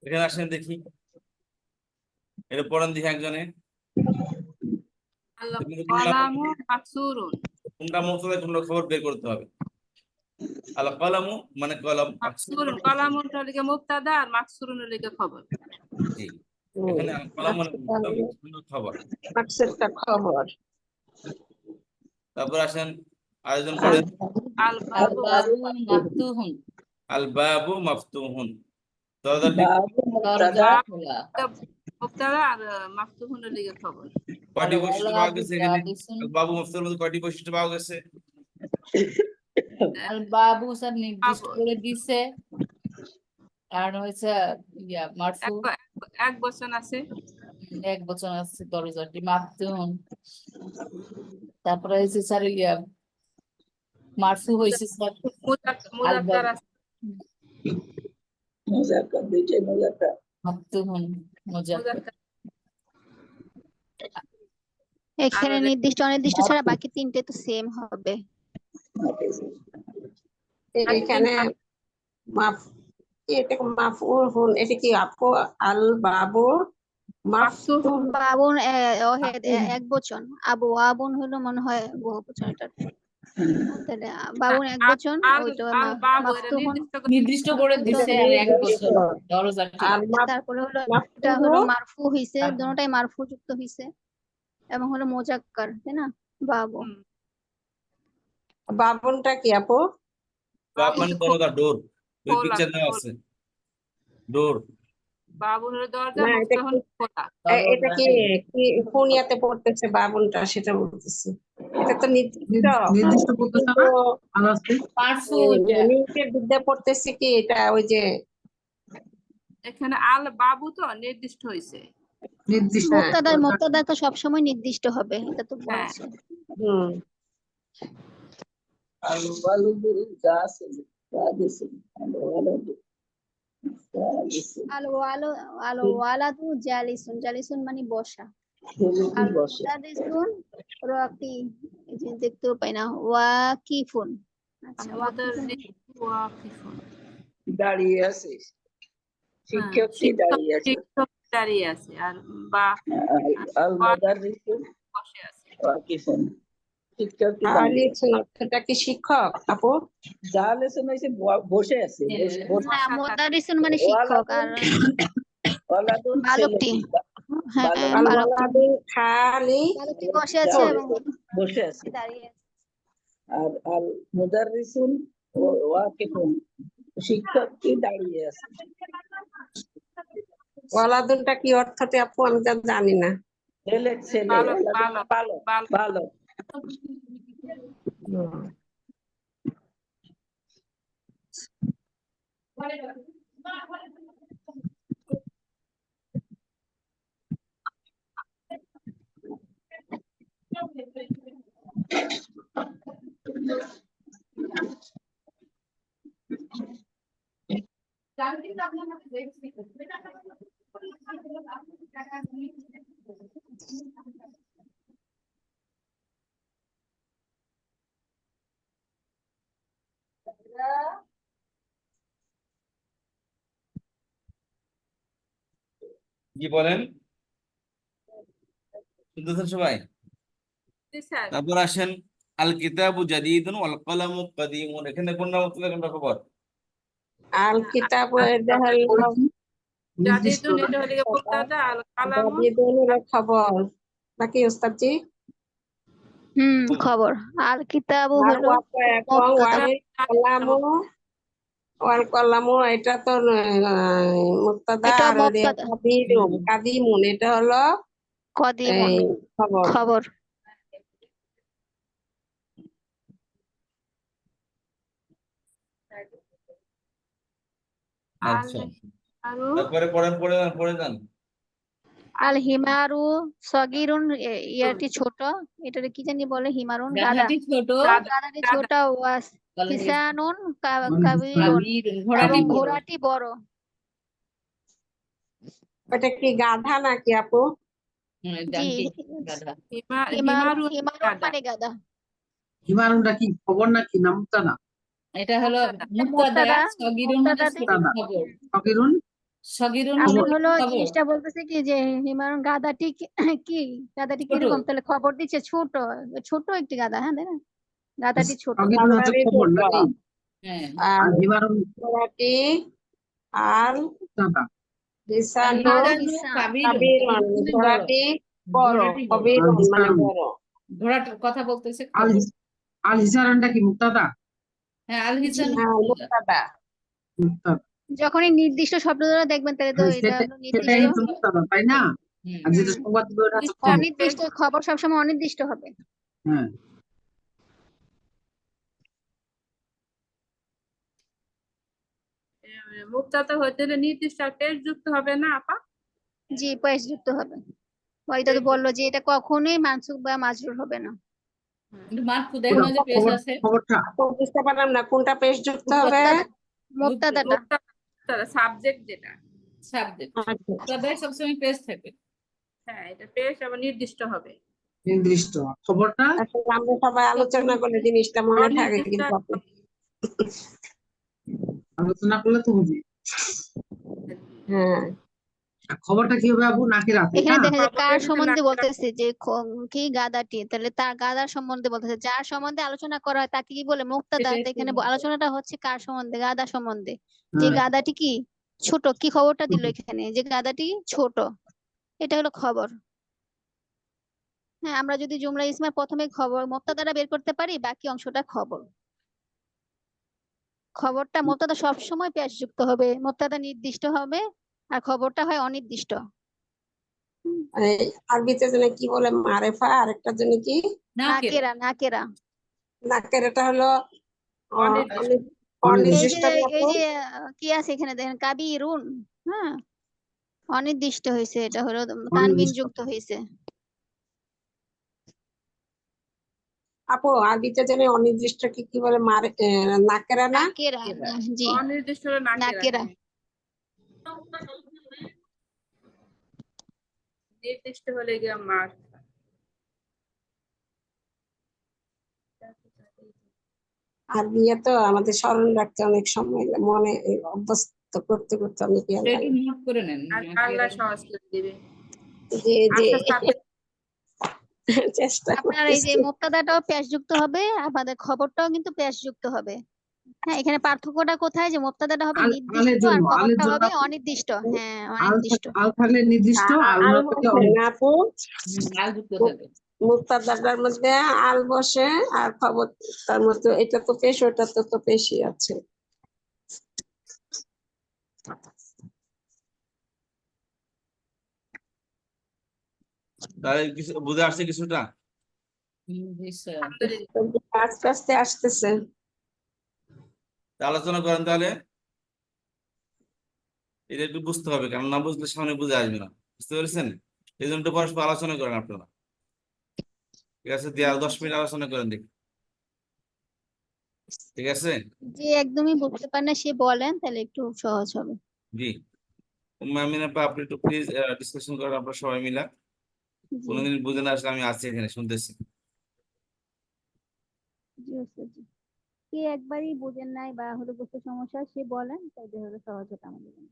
এখানে আসেন দেখি, এটা পড়ান দেখি একজনে। আল তুমি কোনটা কলামু মাকসুরুন। কোনটা মুবতাদা কোনটা খবর বের করতে হবে। আল কলামু মানে কলম, মাকসুরুন কলামুনটা হলো গিয়ে মুবতাদা আর মাকসুরুন হলো গিয়ে খবর। জি, এখানে আল কলাম মানে মুবতাদা, মাকসুরুন খবর। মাকসুদটা খবর। তারপর আসেন আরেকজন পড়েন, আল বাবু الباب مفتوح আল বাবু মাফতুহুন, দরজাটি দরজা খোলা মুবতাদা আর মাকসুরুন হলো গিয়ে খবর। কয়টি বৈশিষ্ট্য পাওয়া الولد গেছে এখানে? جالس আল বাবু মাফতুহুর মধ্যে কয়টি বৈশিষ্ট্য পাওয়া গেছে? الباب স্যার নির্দিষ্ট বাবু। করে দিছে, কারণ হচ্ছে মারফু এক বচন আছে। এক বচন আছে, দরজাটি মাফতুহুন। তারপরে হয়েছে স্যার মারফু হয়েছে স্যার মুজাক্কার আছে। মুজাক্কার, দুইটাই মুজাক্কার। মাফতুহুন মুজাক্কার। মুজাক্কার এখানে আর নির্দিষ্ট অনির্দিষ্ট ছাড়া বাকি তিনটে তো সেম হবে। এখানে মাফ এটা মাফউল, এটা কি আপু? আল বাবু মাফতুহ। বাবুন এক বচন, আবু আবুন হলো মনে হয় বহু বচন। এটা তাহলে বাবুন এক বচন, আল ওইটা আল বাবু এটা মাফতুহুন। নির্দিষ্ট করে দিছে আর এক বছর দরজাটি। আর তারপরে হলো এটা মাফতুহু হলো মারফু হইছে, দুটোটাই মারফু যুক্ত হইছে, এবং হলো মুজাক্কার, তাই না? বাবু হুম, বাবুনটা কি আপু? বাব মানে দরজা, ডোর, ওই খোলা, পিকচার দেওয়া আছে, ডোর। বাবু হলো দরজা, না, এটা মুফতাহুন খোলা। এটা কি কি কোন ইয়াতে পড়তেছে বাবুনটা, সেটা বলতেছি। এটা তো নির্দিষ্ট, নির্দিষ্ট পড়তেছে কিন্তু না ভালো আছে। মারফু নিচের বিদ্যা পড়তেছে কি এটা ওই যে এখানে আল বাবু তো নির্দিষ্ট হয়েছে। নির্দিষ্ট মুক্তাদা তো সবসময় নির্দিষ্ট হবে, এটা তো হ্যাঁ। বলছে। হুম الولد جالس جالس الولد جالس আল ওয়ালাদু জালিসুন, জালিসুন মানে বসা। ছেলেটি আল বসে, মুদারিসুন রাকি, এই যে দেখতেও পাই না, ওয়াকিফুন। আচ্ছা, আমাদের ওয়াকিফুন ওয়াকিফুন। দাঁড়িয়ে আছে, শিক্ষকটি শিক্ষক দাঁড়িয়ে আছে। শিক্ষক দাঁড়িয়ে আছে, আর বা আল মুদাররিসু বসে আছে। ওয়াকিফুন, শিক্ষকটি দাঁড়িয়ে আছে। আলিফুন অর্থটা কি শিক্ষক আপু? জালেসুন হইছে বসে আছে, বসে। না, মুদারিসুন মানে শিক্ষক, আর ওয়ালাদুন বালকটি, ছেলেটি, হ্যাঁ বালক- আল বালকটি, ওয়ালাদু খালি বালকটি বসে আছে এবং বসে আছে। দাঁড়িয়ে আছে। আর আল মুদাররিসুন ওয়াকিফুন, শিক্ষকটি দাঁড়িয়ে আছে। ওয়ালাদুনটা কি অর্থটা আপু? আমি তো জানি না। ছেলে ছেলে, বালক, ওয়ালাদুন বালক, বালক বালক। হুম। কি বলেন, শুনতেছেন সবাই? জি স্যার। তারপর আসেন আল কিতাবু জাদিদুন ওয়াল কলামু কাদিমুন, এখানে কোনটা মুবতাদা কোনটা খবর? আল কিতাব এটা হলো জাদিদুন এটা হলো গিয়ে মুবতাদা, আল কালামু জাদিদুনের খবর নাকি ওস্তাদজি? খবর। আল কিতাবু আর হলো এবং মুবতাদা। ওয়াল কলামু এটা তো মুক্তাদা, এটা আর মুবতাদা। কাদিমুন এটা হলো কদিমুন এই খবর। খবর। আচ্ছা, আরো তারপরে পড়ে যান। আল হিমারু সগিরুন, ইয়াটি ছোট, এটারে কি জানি বলে, হিমারুন গাধা, গাধাটি ছোট, গাধাটি ছোট, ওয়াস হিসানুন কাবিরুন, ঘোড়াটি এবং বড়। ঘোড়াটি বড়। ওটা কি গাধা নাকি আপু? জি, গাধা। হিমারু হিমারুন মানে গাধা। হিমালয়টা কি খবর নাকি না মুক্তাদা? এটা হলো মুবতাদা। মুক্তাদা, মুবতাদা, সগীরুন মানে মুবতাদাতে ছোট খবর, ফকিরুন সগিরুন আপনি হলো হলো খবর জিনিসটা বলতেছে কি যে হিমায়ুন গাধাটি কি গাধাটি ছোট কিরকম, তাহলে খবর দিচ্ছে ছোট, ছোট একটি গাধা, হ্যাঁ তাই না, গাধাটি ছোট। সগিরুন হচ্ছে বাংলারই খবর ছোট। নাকি? হ্যাঁ আর আর হিমারুন ঘোড়াটি আর দাদা। লিসানু আলহিসানু লিসান কাবিরুন কাবিরুন, কাবিরুন বড়, ঘোড়াটি বড়, ঘোড়াটি বড়, কবিরুন মানে হিসারুন বড়। ঘোড়াটার কথা বলতেছে আল খবর। আল হিসারানটা কি মুক্তাদা? হ্যাঁ জি, আলহিসানু হ্যাঁ মুক্তাদা। মুক্তাদা। যখনই নির্দিষ্ট শব্দ দ্বারা দেখবেন তাহলে তো হ্যাঁ, এটা হলো সেটাই নির্দিষ্ট। হচ্ছে মুক্তাদা, তাই না? হুম আর যেটা হুম, সংবাদ দিবে ওটা হচ্ছে খবর। অনির্দিষ্ট খবর সবসময় অনির্দিষ্ট হবে। হ্যাঁ, মুক্তাদা হতে হলে নির্দিষ্ট পেশ যুক্ত হবে না আপা? জি, পেশ যুক্ত হবে। ওইটা তো বললো যে এটা কখনোই মানসুখ বা মাজরুর হবে না। কিন্তু মারফু দেখো না যে পেশ আছে খবরটা তো বুঝতে পারলাম না কোনটা পেশ যুক্ত হবে। মুক্তাদাটা সাবজেক্ট যেটা, সাবজেক্ট, আচ্ছা, তবে সবসময় পেশ থাকে। হ্যাঁ এটা পেশ আবার নির্দিষ্ট হবে। নির্দিষ্ট, খবরটা আসলে আমরা সবাই আলোচনা করলে জিনিসটা মনে থাকে, অনির্দিষ্ট কিন্তু আপনি আলোচনা করলে তো হবে। হ্যাঁ আর খবরটা কি হবে আপু? নাকের হাতে এখানে না? দেখা যায় কার খবরের ভিতরে সম্বন্ধে নাকের বলতেছে যে কি গাদাটি, তাহলে তার গাদার সম্বন্ধে বলতেছে, যার সম্বন্ধে আলোচনা করা হয় তাকে কি বলে, মুক্তাদা। সেটাই তো এখানে আলোচনাটা হচ্ছে কার সম্বন্ধে, গাদা সম্বন্ধে, যে হ্যাঁ, গাদাটি কি ছোট, কি খবরটা দিল এখানে যে গাদাটি ছোট, এটা হলো খবর। হ্যাঁ, আমরা যদি জুমলা ইসমের প্রথমে খবর মুক্তাদাটা বের করতে পারি, বাকি অংশটা খবর। খবরটা মুক্তাদা সবসময় পেশ যুক্ত হবে, মুক্তাদা নির্দিষ্ট হবে, আর খবরটা হয় অনির্দিষ্ট। এই আরবিতে যেন কি বলে মারেফা, আর একটা জন্য কি নাকের নাকেরা, নাকেরা। নাকের, এটা হলো অনির্দিষ্ট। এই যে অনির্দিষ্ট এই যে কি আছে এখানে দেখেন, কাবিরুন, হ্যাঁ, অনির্দিষ্ট হয়েছে, এটা হলো তানবিন অনির্দিষ্ট। যুক্ত হয়েছে। আপু আরবিতে যেন অনির্দিষ্ট কি বলে মারে নাকেরা না। নাকেরা, জি, অনির্দিষ্ট হলো নাকেরা, নাকেরা। হ্যাঁ। নির্দিষ্ট হলে গিয়ে মার। আরবি তো আমাদের স্মরণ রাখতে অনেক সময় লাগে, মনে অভ্যস্ত করতে করতে অনেক ইয়ে সেটা লাগে। একটু নোট করে নেন। আর আল্লাহ সহজ করে দিবে। জি জি, আস্তে আস্তে চেষ্টা আপনার এই যে করতেছি। মুক্তাদাটাও পেশ যুক্ত হবে, আমাদের খবরটাও কিন্তু পেশ যুক্ত হবে। হ্যাঁ, এখানে পার্থক্যটা কোথায়, যে মুক্তাদাটা হবে আলের নির্দিষ্ট আর জন্য, আলের খবরটা জন্য হবে অনির্দিষ্ট। হ্যাঁ, আল অনির্দিষ্ট। আল থাকলে নির্দিষ্ট, আল না আল থাকলে বসে না আপু, আল যুক্ত থাকে। মুক্তাদাটার মধ্যে আল বসে, আর খবর তার মধ্যে, এটা তো পেশ, ওটা তো পেশই আছে। তাহলে কিছু বুঝে আসছে কিছুটা? জি স্যার। আলহামদুলিল্লাহ। আস্তে আস্তে আসতেছে। তা আলোচনা করেন তাহলে। এটা একটু বুঝতে হবে, কারণ না বুঝলে সামনে বুঝে আসবে না, বুঝতে পেরেছেন? এই জন্য একটু পরস্পর আলোচনা করেন আপনারা, ঠিক আছে? দিয়ে আর 10 মিনিট আলোচনা করেন দেখি, ঠিক আছে? যে একদমই বুঝতে পারে না সে বলেন, তাহলে একটু সহজ হবে। জি, আমিনা আপা, আপনি একটু প্লিজ ডিসকাশন করেন আপনারা সবাই মিলা। জি, কোনোদিন বুঝে না আসলে আমি আছি এখানে শুনতেছি। জি ওস্তাদ জি। কে একবারই বুঝেন নাই বা হলো বুঝতে সমস্যা, সে বলেন, তাইলে হলো সহজ হতো আমাদের জন্য।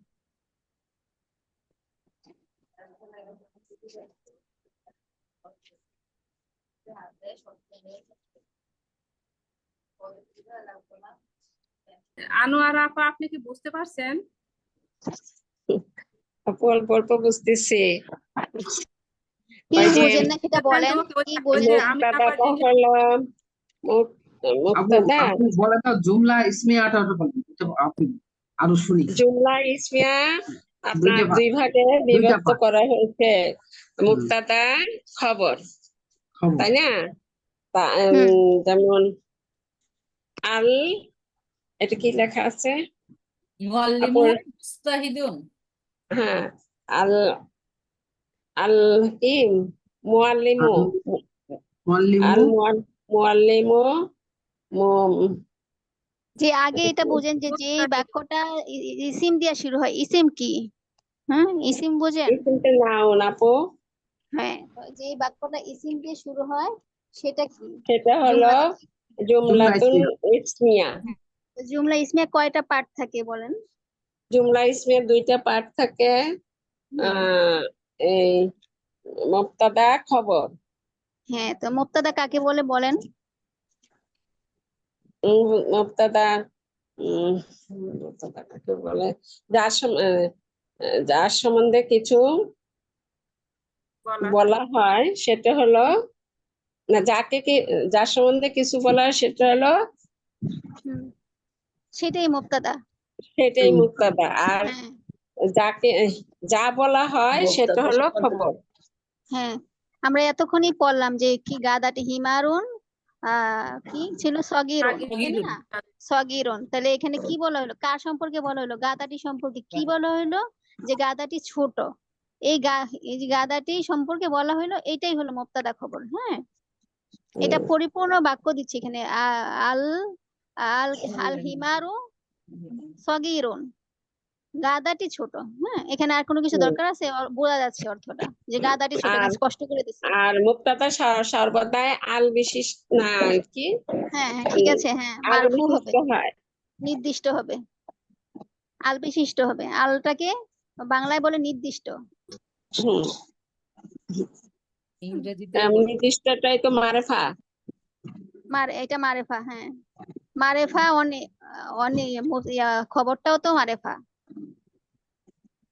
আনোয়ারা আপা, আপনি কি বুঝতে পারছেন? আপু অল্প অল্প বুঝতেছি। কি ওই যে বুঝেন না সেটা বলেন, কি বুঝেন। আমি মুক্তাদাটা হলো মুক্তাদা, আপনি বলে তো জুমলা ইসমিয়াটা বলেন, এটা আপনি আরো শুনি। জুমলা ইসমিয়া আপনার দুইটা ভাগ, দুই ভাগে দুইটা বিভক্ত ভাগ। করা হয়েছে। মুক্তাদা খবর, খবর, তাই না? হুম, যেমন আল, এটা কি লেখা আছে আপুর? মুআল্লিমুন মুস্তাহিদুন। হ্যাঁ, আল আল কি মুআল্লিমু, মুআল্লিমু, আল মুআল্লিমু মু- যে আগে এটা বুঝেন যে যে বাক্যটা ইসিম দিয়ে শুরু হয়, ইসিম কি, হ্যাঁ, ইসিম বুঝেন। ইসমটা নাউন আপু, হ্যাঁ, তো যে বাক্যটা ইসিম দিয়ে শুরু হয় সেটা কি, সেটা হলো জুমলা। জুমলা জুমলাতুন ইসমিয়া। ইসমিয়া। তো জুমলা ইসমিয়া কয়টা পার্ট থাকে বলেন? জুমলা ইসমিয়ার দুইটা পার্ট থাকে, এই মুবতাদা খবর। হ্যাঁ, তো মুবতাদা কাকে বলে বলেন? মুবতাদা মুবতাদা কাকে বলে? যার সম্বন্ধে কিছু বলা বলা হয় সেটা হলো, না যার সম্বন্ধে কিছু বলা হয় সেটা হলো, হুম, সেটাই মুবতাদা। সেটাই মুবতাদা। আর হ্যাঁ যা বলা হয় সেটা হলো খবর। হ্যাঁ, আমরা এতক্ষণই পড়লাম যে কি গাদাটি হিমারুন কি ছিল, সগিরুন, তাই সগীরুন। না? সগিরুন, তাহলে এখানে কি বলা হলো, কার সম্পর্কে বলা হলো? গাদাটি সম্পর্কে কি বলা হলো? যে গাদাটি ছোট। এই যে গাদাটি সম্পর্কে বলা হলো, এটাই হলো মুবতাদা খবর। হ্যাঁ, এটা পরিপূর্ণ বাক্য দিচ্ছে এখানে। আল আল আল হিমারু সগিরুন, গাদাটি ছোট। হ্যাঁ, এখানে আর কোনো কিছু দরকার আছে? বোঝা যাচ্ছে অর্থটা, যে গাদাটি ছোট, আর এখানে স্পষ্ট করে দিচ্ছে। আর মুবতাদা সর্বদাই আল বিশিষ্ট, না কি হ্যাঁ হ্যাঁ, ঠিক আছে, হ্যাঁ, আল মারফু হবে, বিশিষ্ট হয়। নির্দিষ্ট হবে, আল বিশিষ্ট হবে। আলটাকে বাংলায় বলে নির্দিষ্ট। হম ইংরেজিতে নির্দিষ্টটাই তো মারেফা। এটা মারেফা, হ্যাঁ, মারেফা। অনেক অনেক খবরটাও তো মারেফা,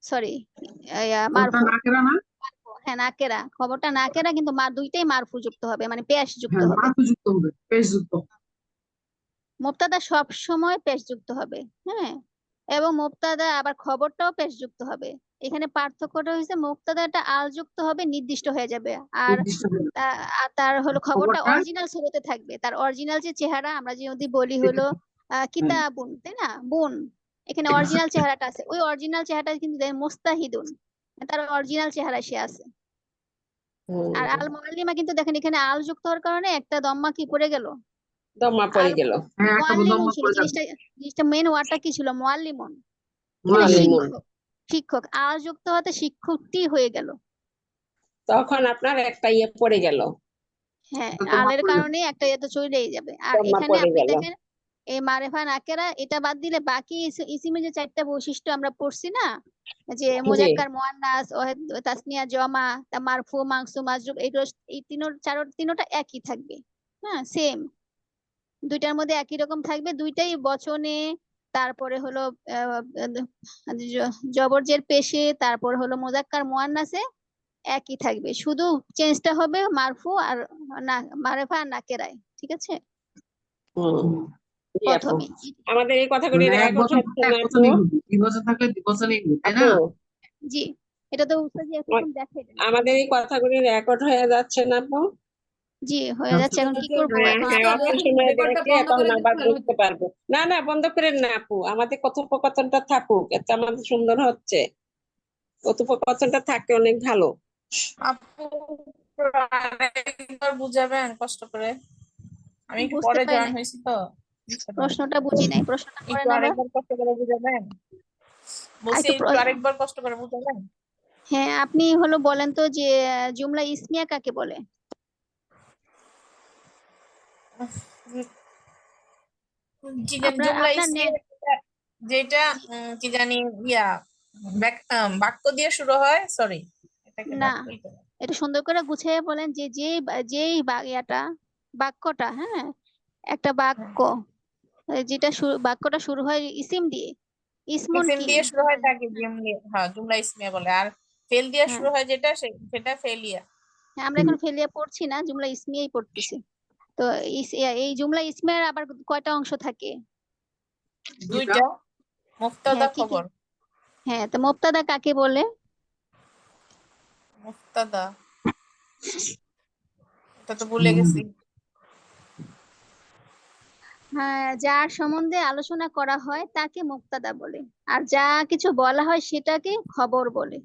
সরি, মারফু। নাকেরা না? হ্যাঁ, নাকেরা, খবরটা নাকেরা, কিন্তু দুইটাই মারফু যুক্ত হবে, মানে পেশ যুক্ত হ্যাঁ, হবে। মারফু যুক্ত হবে, পেশ যুক্ত। মুবতাদা সব সময় পেশ যুক্ত হবে। হ্যাঁ, এবং মুবতাদা আবার খবরটাও পেশ যুক্ত হবে। এখানে পার্থক্যটা হয়েছে মুবতাদাটা আল যুক্ত হবে, নির্দিষ্ট হয়ে যাবে। আর নির্দিষ্ট হবে। আর তার হলো খবরটা খবরটা অরিজিনাল শুরুতে থাকবে। তার অরিজিনাল যে চেহারা, আমরা যদি বলি হলো কিতাবুন, তাই না, বুন, এখানে অরিজিনাল চেহারাটা আছে। ওই অরিজিনাল চেহারাটা কিন্তু মুস্তাহিদুন, তার অরিজিনাল চেহারা সে আছে। আর আল মুআল্লিমা কিন্তু দেখেন, এখানে আল যুক্ত হওয়ার কারণে একটা দম্মা কি পড়ে গেল, দমা পড়ে আল গেল। হ্যাঁ, একটা মুআল্লিমুন দম্মা ছিল। পড়ে যাবে। জিনিসটা মেন ওয়ার্ডটা কি ছিল? মুআল্লিমুন, এখানে মুআল্লিমুন। শিক্ষক। শিক্ষক আল যুক্ত হতে শিক্ষকটি হয়ে গেল। তখন আপনার একটা ইয়ে পড়ে গেল, হ্যাঁ, একটা দম্মা আলের পড়ে যাবে। কারণে একটা ইয়ে তো চলেই যাবে। আর দমা এখানে পড়ে আপনি গেল। দেখেন, এই মারেফা নাকেরা এটা বাদ দিলে বাকি ইসিমে যে চারটা বৈশিষ্ট্য আমরা পড়ছি না, যে জি। মুজাক্কার মুআন্নাস তাসনিয়া জমা তা মারফু মানসুব মাজরুর, এইগুলো এই তিনোটা একই থাকবে। হ্যাঁ, সেম, দুইটার মধ্যে একই রকম থাকবে, দুইটাই বচনে। তারপরে হলো জবরজের পেশে, তারপর হলো মুজাক্কার মুআন্নাসে একই থাকবে, শুধু চেঞ্জটা হবে মারফু আর না, মারেফা আর নাকেরায়। ঠিক আছে, হম জি আপু, প্রথমে। আমাদের এই কথাগুলি মানে এক রেকর্ড বছর হচ্ছে থাকলে এক না আপু? বছরই হবে, 2 বছর থাকলে 2 বছরই হবে, তাই না? আপু, জি, এটা তো উস্তাদ এতক্ষণ দেখাই দিলেন। আমাদের এই কথাগুলি রেকর্ড হয়ে যাচ্ছে না আপু? জি, হয়ে যাচ্ছে। এখন কি করবো? হ্যাঁ এখন হ্যাঁ, অত সময় রেকর্ডটা দেখে বন্ধ তখন করে দিলে আবার ভালো হতো। বুঝতে পারবো। না না, বন্ধ করেন না আপু, আমাদের কথোপকথনটা থাকুক, এতে আমাদের সুন্দর হচ্ছে। কথোপকথনটা থাকতে অনেক ভালো। আপু আরেকবার বুঝাবেন কষ্ট করে? আমি একটু বুঝতে পরে পারি জয়েন না, হয়েছি তো, বুঝতে পারি। প্রশ্নটা বুঝি নাই, প্রশ্নটা একটু করেন আবার। আরেকবার কষ্ট করে বুঝাবেন? বলছি একটু একটু আরেকবার কষ্ট করে বুঝাবেন? হ্যাঁ, আপনি হলো বলেন তো যে জুমলা ইসমিয়া কাকে বলে? কি জানি আপনার জুমলা আপনার ইসমিয়া নেট, যেটা কি জানি ইয়া বাক্য দিয়ে শুরু হয়, সরি, এটাকে না, বাক্যই তো না। এটা সুন্দর করে গুছিয়ে বলেন যে যেই ইয়াটা, বাক্যটা, হ্যাঁ, একটা বাক্য যেটা বাক্যটা শুরু হয় ইসিম দিয়ে, ইসমন ইসিম কি, দিয়ে শুরু হয় তাকে হ্যাঁ জুমলা ইসমিয়া বলে। আর ফেল দিয়ে হ্যাঁ শুরু হয় যেটা সেটা ফেলিয়া। হ্যাঁ, আমরা এখন ফেলিয়া পড়ছি না, জুমলা ইসমিয়াই পড়তেছি। তো এই জুমলা ইসমিয়ার আবার কয়টা অংশ থাকে? দুইটা, মুফতাদা হ্যাঁ, কি কি? খবর। হ্যাঁ, তো মুবতাদা কাকে বলে? মুফতাদা, এটা তো ভুলে গেছি। হ্যাঁ, যার সম্বন্ধে আলোচনা করা হয় তাকে মুবতাদা বলে, আর যা কিছু বলা হয় সেটাকে খবর বলে।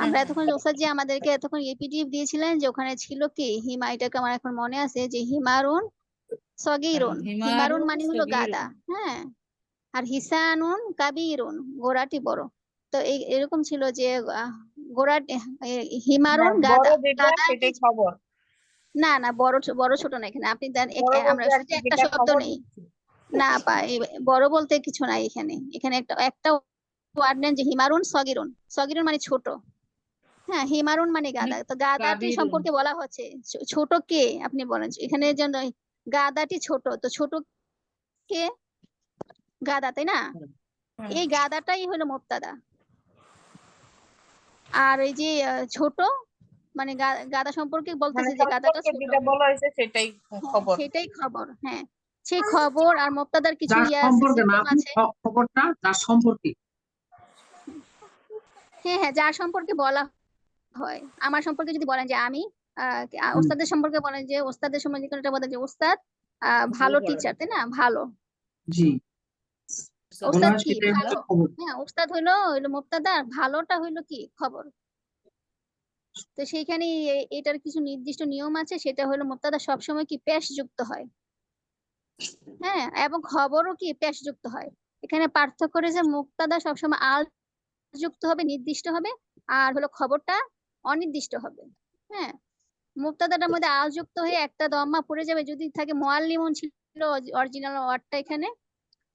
আমরা এতক্ষণ ওস্তাদ জি আমাদেরকে এতক্ষণ এপিডিএফ দিয়েছিলেন, যে ওখানে ছিল কি এটাকে আমার এখন মনে আছে, যে হিমারুন সগীরুন, হিমারুন মানে হলো গাদা, হ্যাঁ, আর হিসানুন কাবীরুন, ঘোড়াটি বড়। তো এরকম ছিল যে ঘোড়াটি, হিমারুন বড় গাদা, যেটা গাদা সেটাই খবর। না না, বড় বড় ছোট না, এখানে আপনি দেন বড় আমরা বলতে আর শুধু কি, একটা যেটা শব্দ খবর নেই। দিচ্ছি। না বড় বলতে কিছু নাই এখানে, এখানে একটা ওয়ার্ড নেন যে হিমারুন সগিরুন, সগিরুন মানে ছোট, হ্যাঁ হিমারুন মানে গাদা, তো গাদাটি কাবিরুন। সম্পর্কে বলা হচ্ছে ছোট কে, আপনি বলেন এখানে যেন গাদাটি ছোট, তো ছোট কে, গাদা, তাই না? হুম। এই গাদাটাই হলো মুবতাদা। আর এই যে ছোট মানে গাদা সম্পর্কে মানে বলতেছে যে গাদাটা সম্পর্কে ছোট, যেটা বলা হয়েছে সেটাই হ্যাঁ, খবর। সেটাই খবর, হ্যাঁ সেই খবর আর মুবতাদার কিছু যার ইয়ে আছে, সম্পর্কে না সিম্পটম আপু, আছে। খবরটা যার সম্পর্কে। হ্যাঁ হ্যাঁ, যার সম্পর্কে বলা হয়, আমার সম্পর্কে যদি বলেন যে আমি হুম, ওস্তাদের সম্পর্কে বলেন যে ওস্তাদের সম্পর্কে কোনটা বলেন যে ওস্তাদ ভালো টিচার, তাই না, ভালো জি, মনে ওস্তাদ হয় কি সেটাই ভালো, হচ্ছে খবর। হ্যাঁ ওস্তাদ হইলো হইলো মুবতাদা, আর ভালোটা হইলো কি খবর। তো সেইখানে এটার কিছু নির্দিষ্ট নিয়ম আছে, সেটা হলো মুবতাদা সবসময় কি পেশ যুক্ত হয়, হ্যাঁ এবং খবরও কি পেশ যুক্ত হয়। এখানে পার্থক্য রয়েছে, মুবতাদা সবসময় আল যুক্ত হবে, নির্দিষ্ট হবে, আর হলো খবরটা অনির্দিষ্ট হবে। হ্যাঁ, মুবতাদাটার মধ্যে আল যুক্ত হয়ে একটা দম্মা পড়ে যাবে যদি থাকে, মুআল্লিমুন ছিল অরিজিনাল ওয়ার্ডটা এখানে,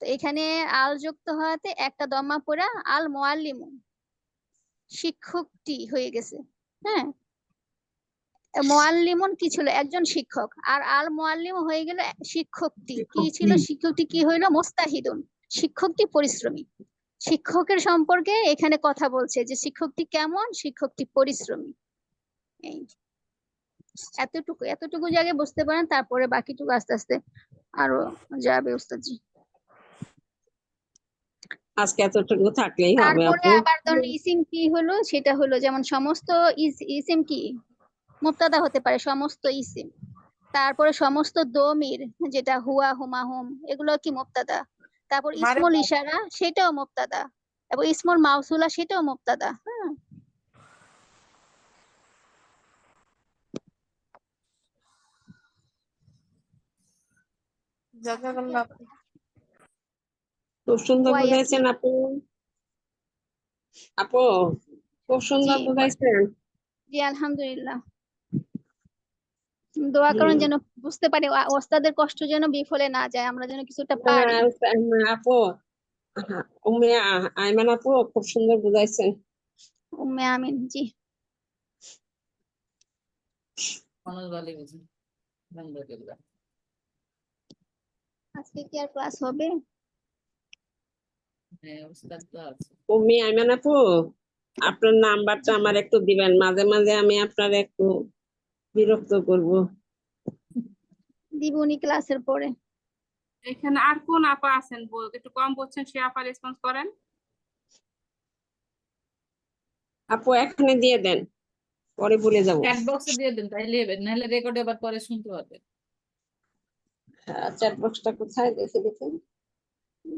তো এখানে আল যুক্ত হওয়াতে একটা দম্মা পড়া আল মুআল্লিমুন, শিক্ষকটি হয়ে গেছে। হ্যাঁ, মুআল্লিমুন কি ছিল, একজন শিক্ষক, আর আল মুআল্লিম হয়ে গেল শিক্ষকটি, কি ছিল, শিক্ষক শিক্ষকটি কি হইলো, মুস্তাহিদুন, শিক্ষকটি পরিশ্রমী। শিক্ষকের সম্পর্কে এখানে কথা বলছে যে শিক্ষকটি কেমন, শিক্ষকটি পরিশ্রমী। এই এতটুকু এতটুকু জায়গায় বুঝতে পারেন, তারপরে বাকিটুকু আস্তে আস্তে আরো যাবে উস্তাদজি। আজকে এতটুকু থাকলেই হবে তারপরে আপু। আবার ধরুন ইসিম কি হলো, সেটা হলো যেমন সমস্ত ইসিম কি মুবতাদা হতে পারে, সমস্ত ইসিম। তারপরে সমস্ত দমির, যেটা হুয়া হুমা হুম, এগুলো কি মুবতাদা। তারপর মারে ইসমুল ইশারা সেটাও মুবতাদা, এবং ইসমুল মাউসুলা সেটাও মুবতাদা। হ্যাঁ, জাযাকাল্লাহ। খুব সুন্দর ওয়াইয়াক, বুঝাইছেন আপু। আপু খুব সুন্দর জি বুঝাইছেন। জি আলহামদুলিল্লাহ। দোয়া করুন হুম। যেন বুঝতে পারি, ওস্তাদের কষ্ট যেন বিফলে না যায়, আমরা যেন কিছুটা না, পারি। আপু, উম্মে আইমান আপু খুব সুন্দর বুঝাইছেন। উম্মে আমিন, জি। মানুষ ভালো বুঝি। আলহামদুলিল্লাহ। আজকে কি আর ক্লাস হবে? হ্যাঁ, উস্তাদ তো আছে। উম্মে আইমান আপু, আপনার নাম্বারটা আমার একটু দিবেন, মাঝে মাঝে আমি আপনার একটু বিরক্ত করব। দিবনি ক্লাসের পরে। এখানে আর কোন আপা আছেন একটু কম বলছেন, সে আপা রেসপন্স করেন। আপু এখানে দিয়ে দেন, পরে ভুলে যাব। চ্যাট বক্সে দিয়ে দেন, তাইলে হবে, নাহলে রেকর্ডে আবার পরে শুনতে হবে। চ্যাট বক্সটা কোথায়, দেখে দেখে।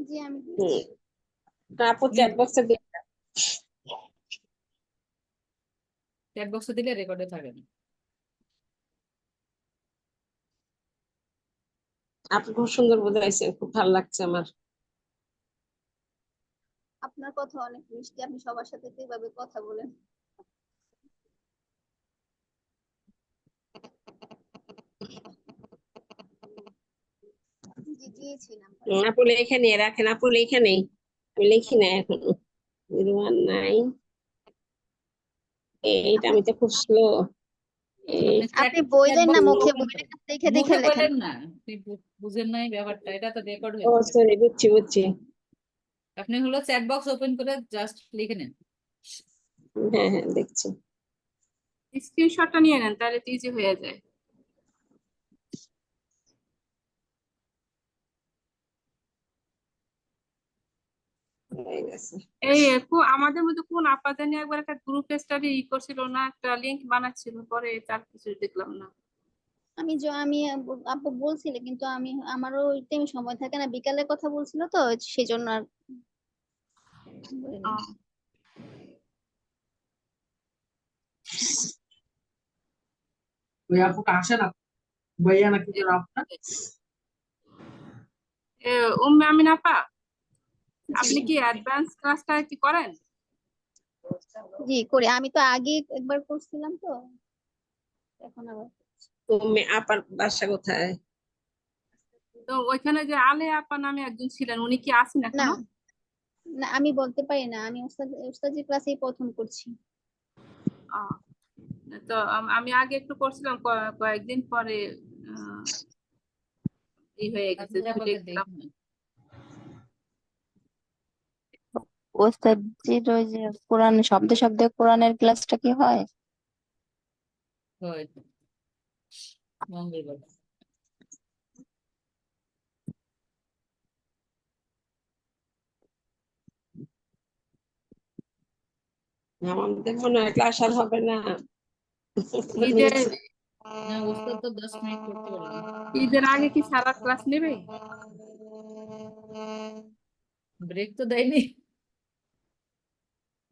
জি আমি হুম, দিচ্ছি। আপু চ্যাট বক্সে দিয়ে দেন। চ্যাট বক্সে দিলে রেকর্ডে থাকে না। আপু খুব সুন্দর বুঝাইছেন, খুব ভালো লাগছে আমার। আপনার কথা অনেক মিষ্টি, আপনি সবার সাথে তো এভাবে কথা বলেন। জি দিয়েছিলাম। আপু লিখে নিয়ে রাখেন, আপু লিখে নেই, আমি লিখি না এখনো। 019, এইটা আমি তো খুব স্লো। আপনি চ্যাট আপনি বইলেন না, বক্স মুখে ওপেন বইলেন করেন। না, দেখে দেখে মুখে লেখেন। বললেন না, আপনি বুঝেন নাই ব্যাপারটা, এটা তো রেকর্ড ও হয়ে যাবে। সরি, বুঝছি বুঝছি। আপনি হলো চ্যাট বক্স ওপেন করে জাস্ট লিখে নেন। হ্যাঁ হ্যাঁ, দেখছি। স্ক্রিনশটটা নিয়ে নেন, তাহলে ইজি হয়ে যায়। হয়ে গেছে। এই আমাদের মধ্যে কোন আপা জানি একবার একটা গ্রুপ স্টাডি করছিল না, একটা লিংক বানাচ্ছিল, পরে তার কিছু দেখলাম না। আমি আপু বলছিলে, কিন্তু আমারও ওই টাইমে সময় থাকে না, বিকালের কথা বলছিল তো সেজন্য আর বলিনি। আহ, ওই আপুটা আসে না, ভাইয়া নাকি যেন আপুটা। উম্মে আমিন আপা, আপনি কি অ্যাডভান্স ক্লাসটা কি করেন? জি করি, আমি তো আগে একবার করছিলাম তো, এখন আবার। তুমি আপার বাসা কোথায়? তো ওইখানে যে আলে আপা নামে একজন ছিলেন, উনি কি আছেন না এখনো? না আমি বলতে পারি না, আমি ওস্তাদের ক্লাসেই প্রথম করছি। আহ, তো আমি আগে একটু করছিলাম, কয়েকদিন পরে ই হয়ে গেছে, তারপরে ছুটে আমাকে গেলাম। দেখুন। ওস্তাদের ওই যে কোরআন শব্দে শব্দে কোরআনের ক্লাসটা কি হয়? হয়তো মঙ্গলবার। আমাদের মনে হয় ক্লাস আর হবে না। ঈদের না, ওস্তাদ তো 10 মিনিট করতে বললেন। ঈদের আগে কি সারা ক্লাস নেবে? ব্রেক তো দেয়নি।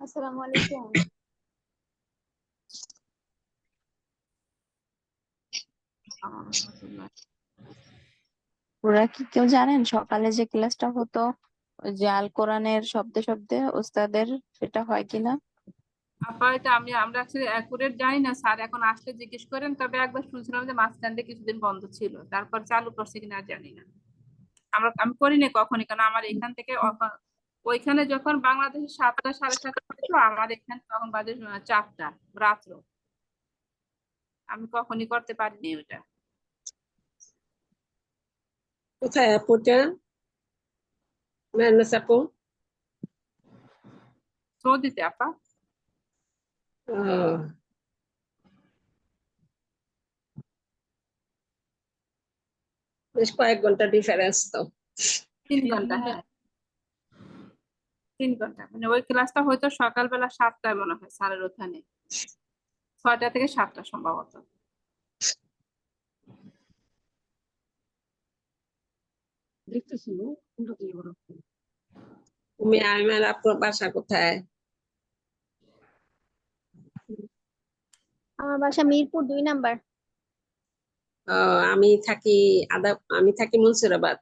আসসালামু আলাইকুম। ওরা কি কেউ জানেন সকালে যে ক্লাসটা হতো ওই যে আল কোরআনের শব্দে শব্দে ওস্তাদের, সেটা হয় কিনা? আপা এটা আমরা অ্যাকচুয়ালি অ্যাকুরেট জানি না, স্যার এখন আসলে জিজ্ঞেস করেন। তবে একবার শুনছিলাম যে মাঝখানে কিছুদিন বন্ধ ছিল, তারপর চালু করছে কিনা আর জানি না। আমি করিনি কখনই, কারণ আমার এখান থেকে ওইখানে যখন বাংলাদেশের 7টা 7:30 ছিল, আমার এখানে তখন বাজে 4টা রাত্র। আমি কখনই করতে পারিনি ওটা। কোথায় আপুটা? মেহনাজ আপু? সৌদিতে আপা। ও, বেশ কয়েক ঘন্টা ডিফারেন্স তো। 3 ঘন্টা, হ্যাঁ 3 ঘন্টা। মানে ওই ক্লাসটা হয়তো সকালবেলা 7টায় মনে হয় স্যারের ওখানে, 6টা থেকে 7টা সম্ভবত। দেখতেছি না, কোনটা দিয়ে বলো? তুমি আইমার আপুর বাসা কোথায়? আমার বাসা মিরপুর 2 নাম্বার। আমি থাকি মুন্সিরাবাদ,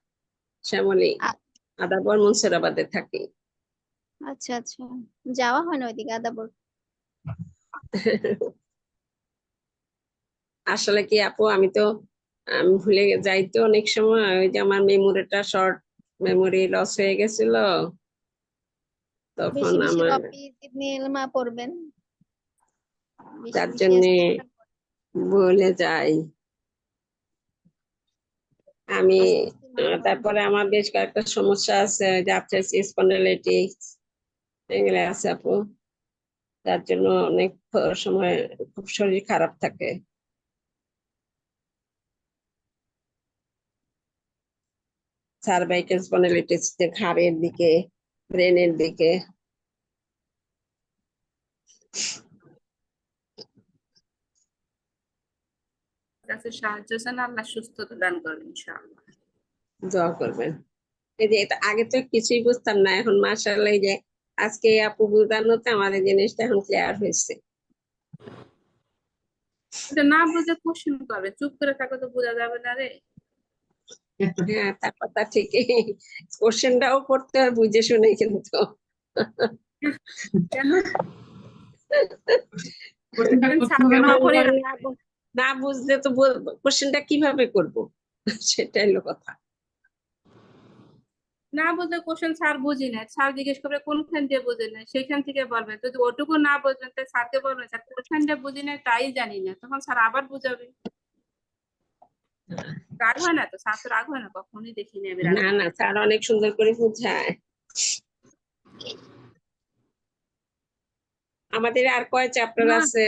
শ্যামলী। আ- আদাবর মুন্সিরাবাদে থাকি। আচ্ছা আচ্ছা, যাওয়া হয় না ওইদিকে আদাবর। আসলে কি আপু, আমি ভুলে যাই তো অনেক সময়। ওই যে আমার মেমোরিটা শর্ট, মেমোরি লস হয়ে গেছিল তখন বেশি বেশি আমার, কপি ইবনে ইলমা পড়বেন, বেশি তার বেশি জন্য ইস্তেগফার করবেন। ভুলে যাই আমি। ইস্তেগফার করবেন। তারপরে আমার বেশ কয়েকটা সমস্যা আছে, যে আর্থ্রাইটিস, স্পন্ডিলাইটিস, এগুলো আছে আপু। তার জন্য অনেক সময় খুব শরীর খারাপ থাকে। সার্ভাইকাল স্পন্ডিলাইটিস, ঘাড়ের দিকে, ব্রেনের দিকে। কাছে সাহায্য চান, আল্লাহ সুস্থতা দান করবেন ইনশাআল্লাহ। দোয়া করবেন। এই যে এটা আগে তো কিছুই বুঝতাম না, এখন মাশাআল্লাহ এই যে আজকে এই আপু বুঝানোতে আমার এই জিনিসটা এখন ক্লিয়ার হয়েছে। এটা না বুঝে কোশ্চেন করবে, চুপ করে থাকলে তো বোঝা যাবে না রে। হ্যাঁ, তার কথা ঠিকই। কোশ্চেনটাও করতে হয় বুঝে শুনে কিন্তু। কেন? কোশ্চেনটা কারণ করতে হবে স্যারকে না? না করে না বুঝলে তো কোশ্চেনটা কিভাবে করব, সেটাই হলো কথা। না বুঝলে কোশ্চেন স্যার বুঝি না, স্যার জিজ্ঞেস করবে কোনখান দিয়ে বুঝে না, সেইখান থেকে বলবেন। যদি ওটুকু না বুঝবেন তাই স্যারকে বলবেন স্যার কোনখান দিয়ে বুঝি না তাই জানি না, তখন স্যার আবার বুঝাবে। রাগ হয় না তো? স্যার তো রাগ হয় না, কখনই দেখিনি আমি রাগ না হতে। না, স্যার অনেক সুন্দর করে বুঝায়। আমাদের আর কয় চ্যাপ্টার না আছে?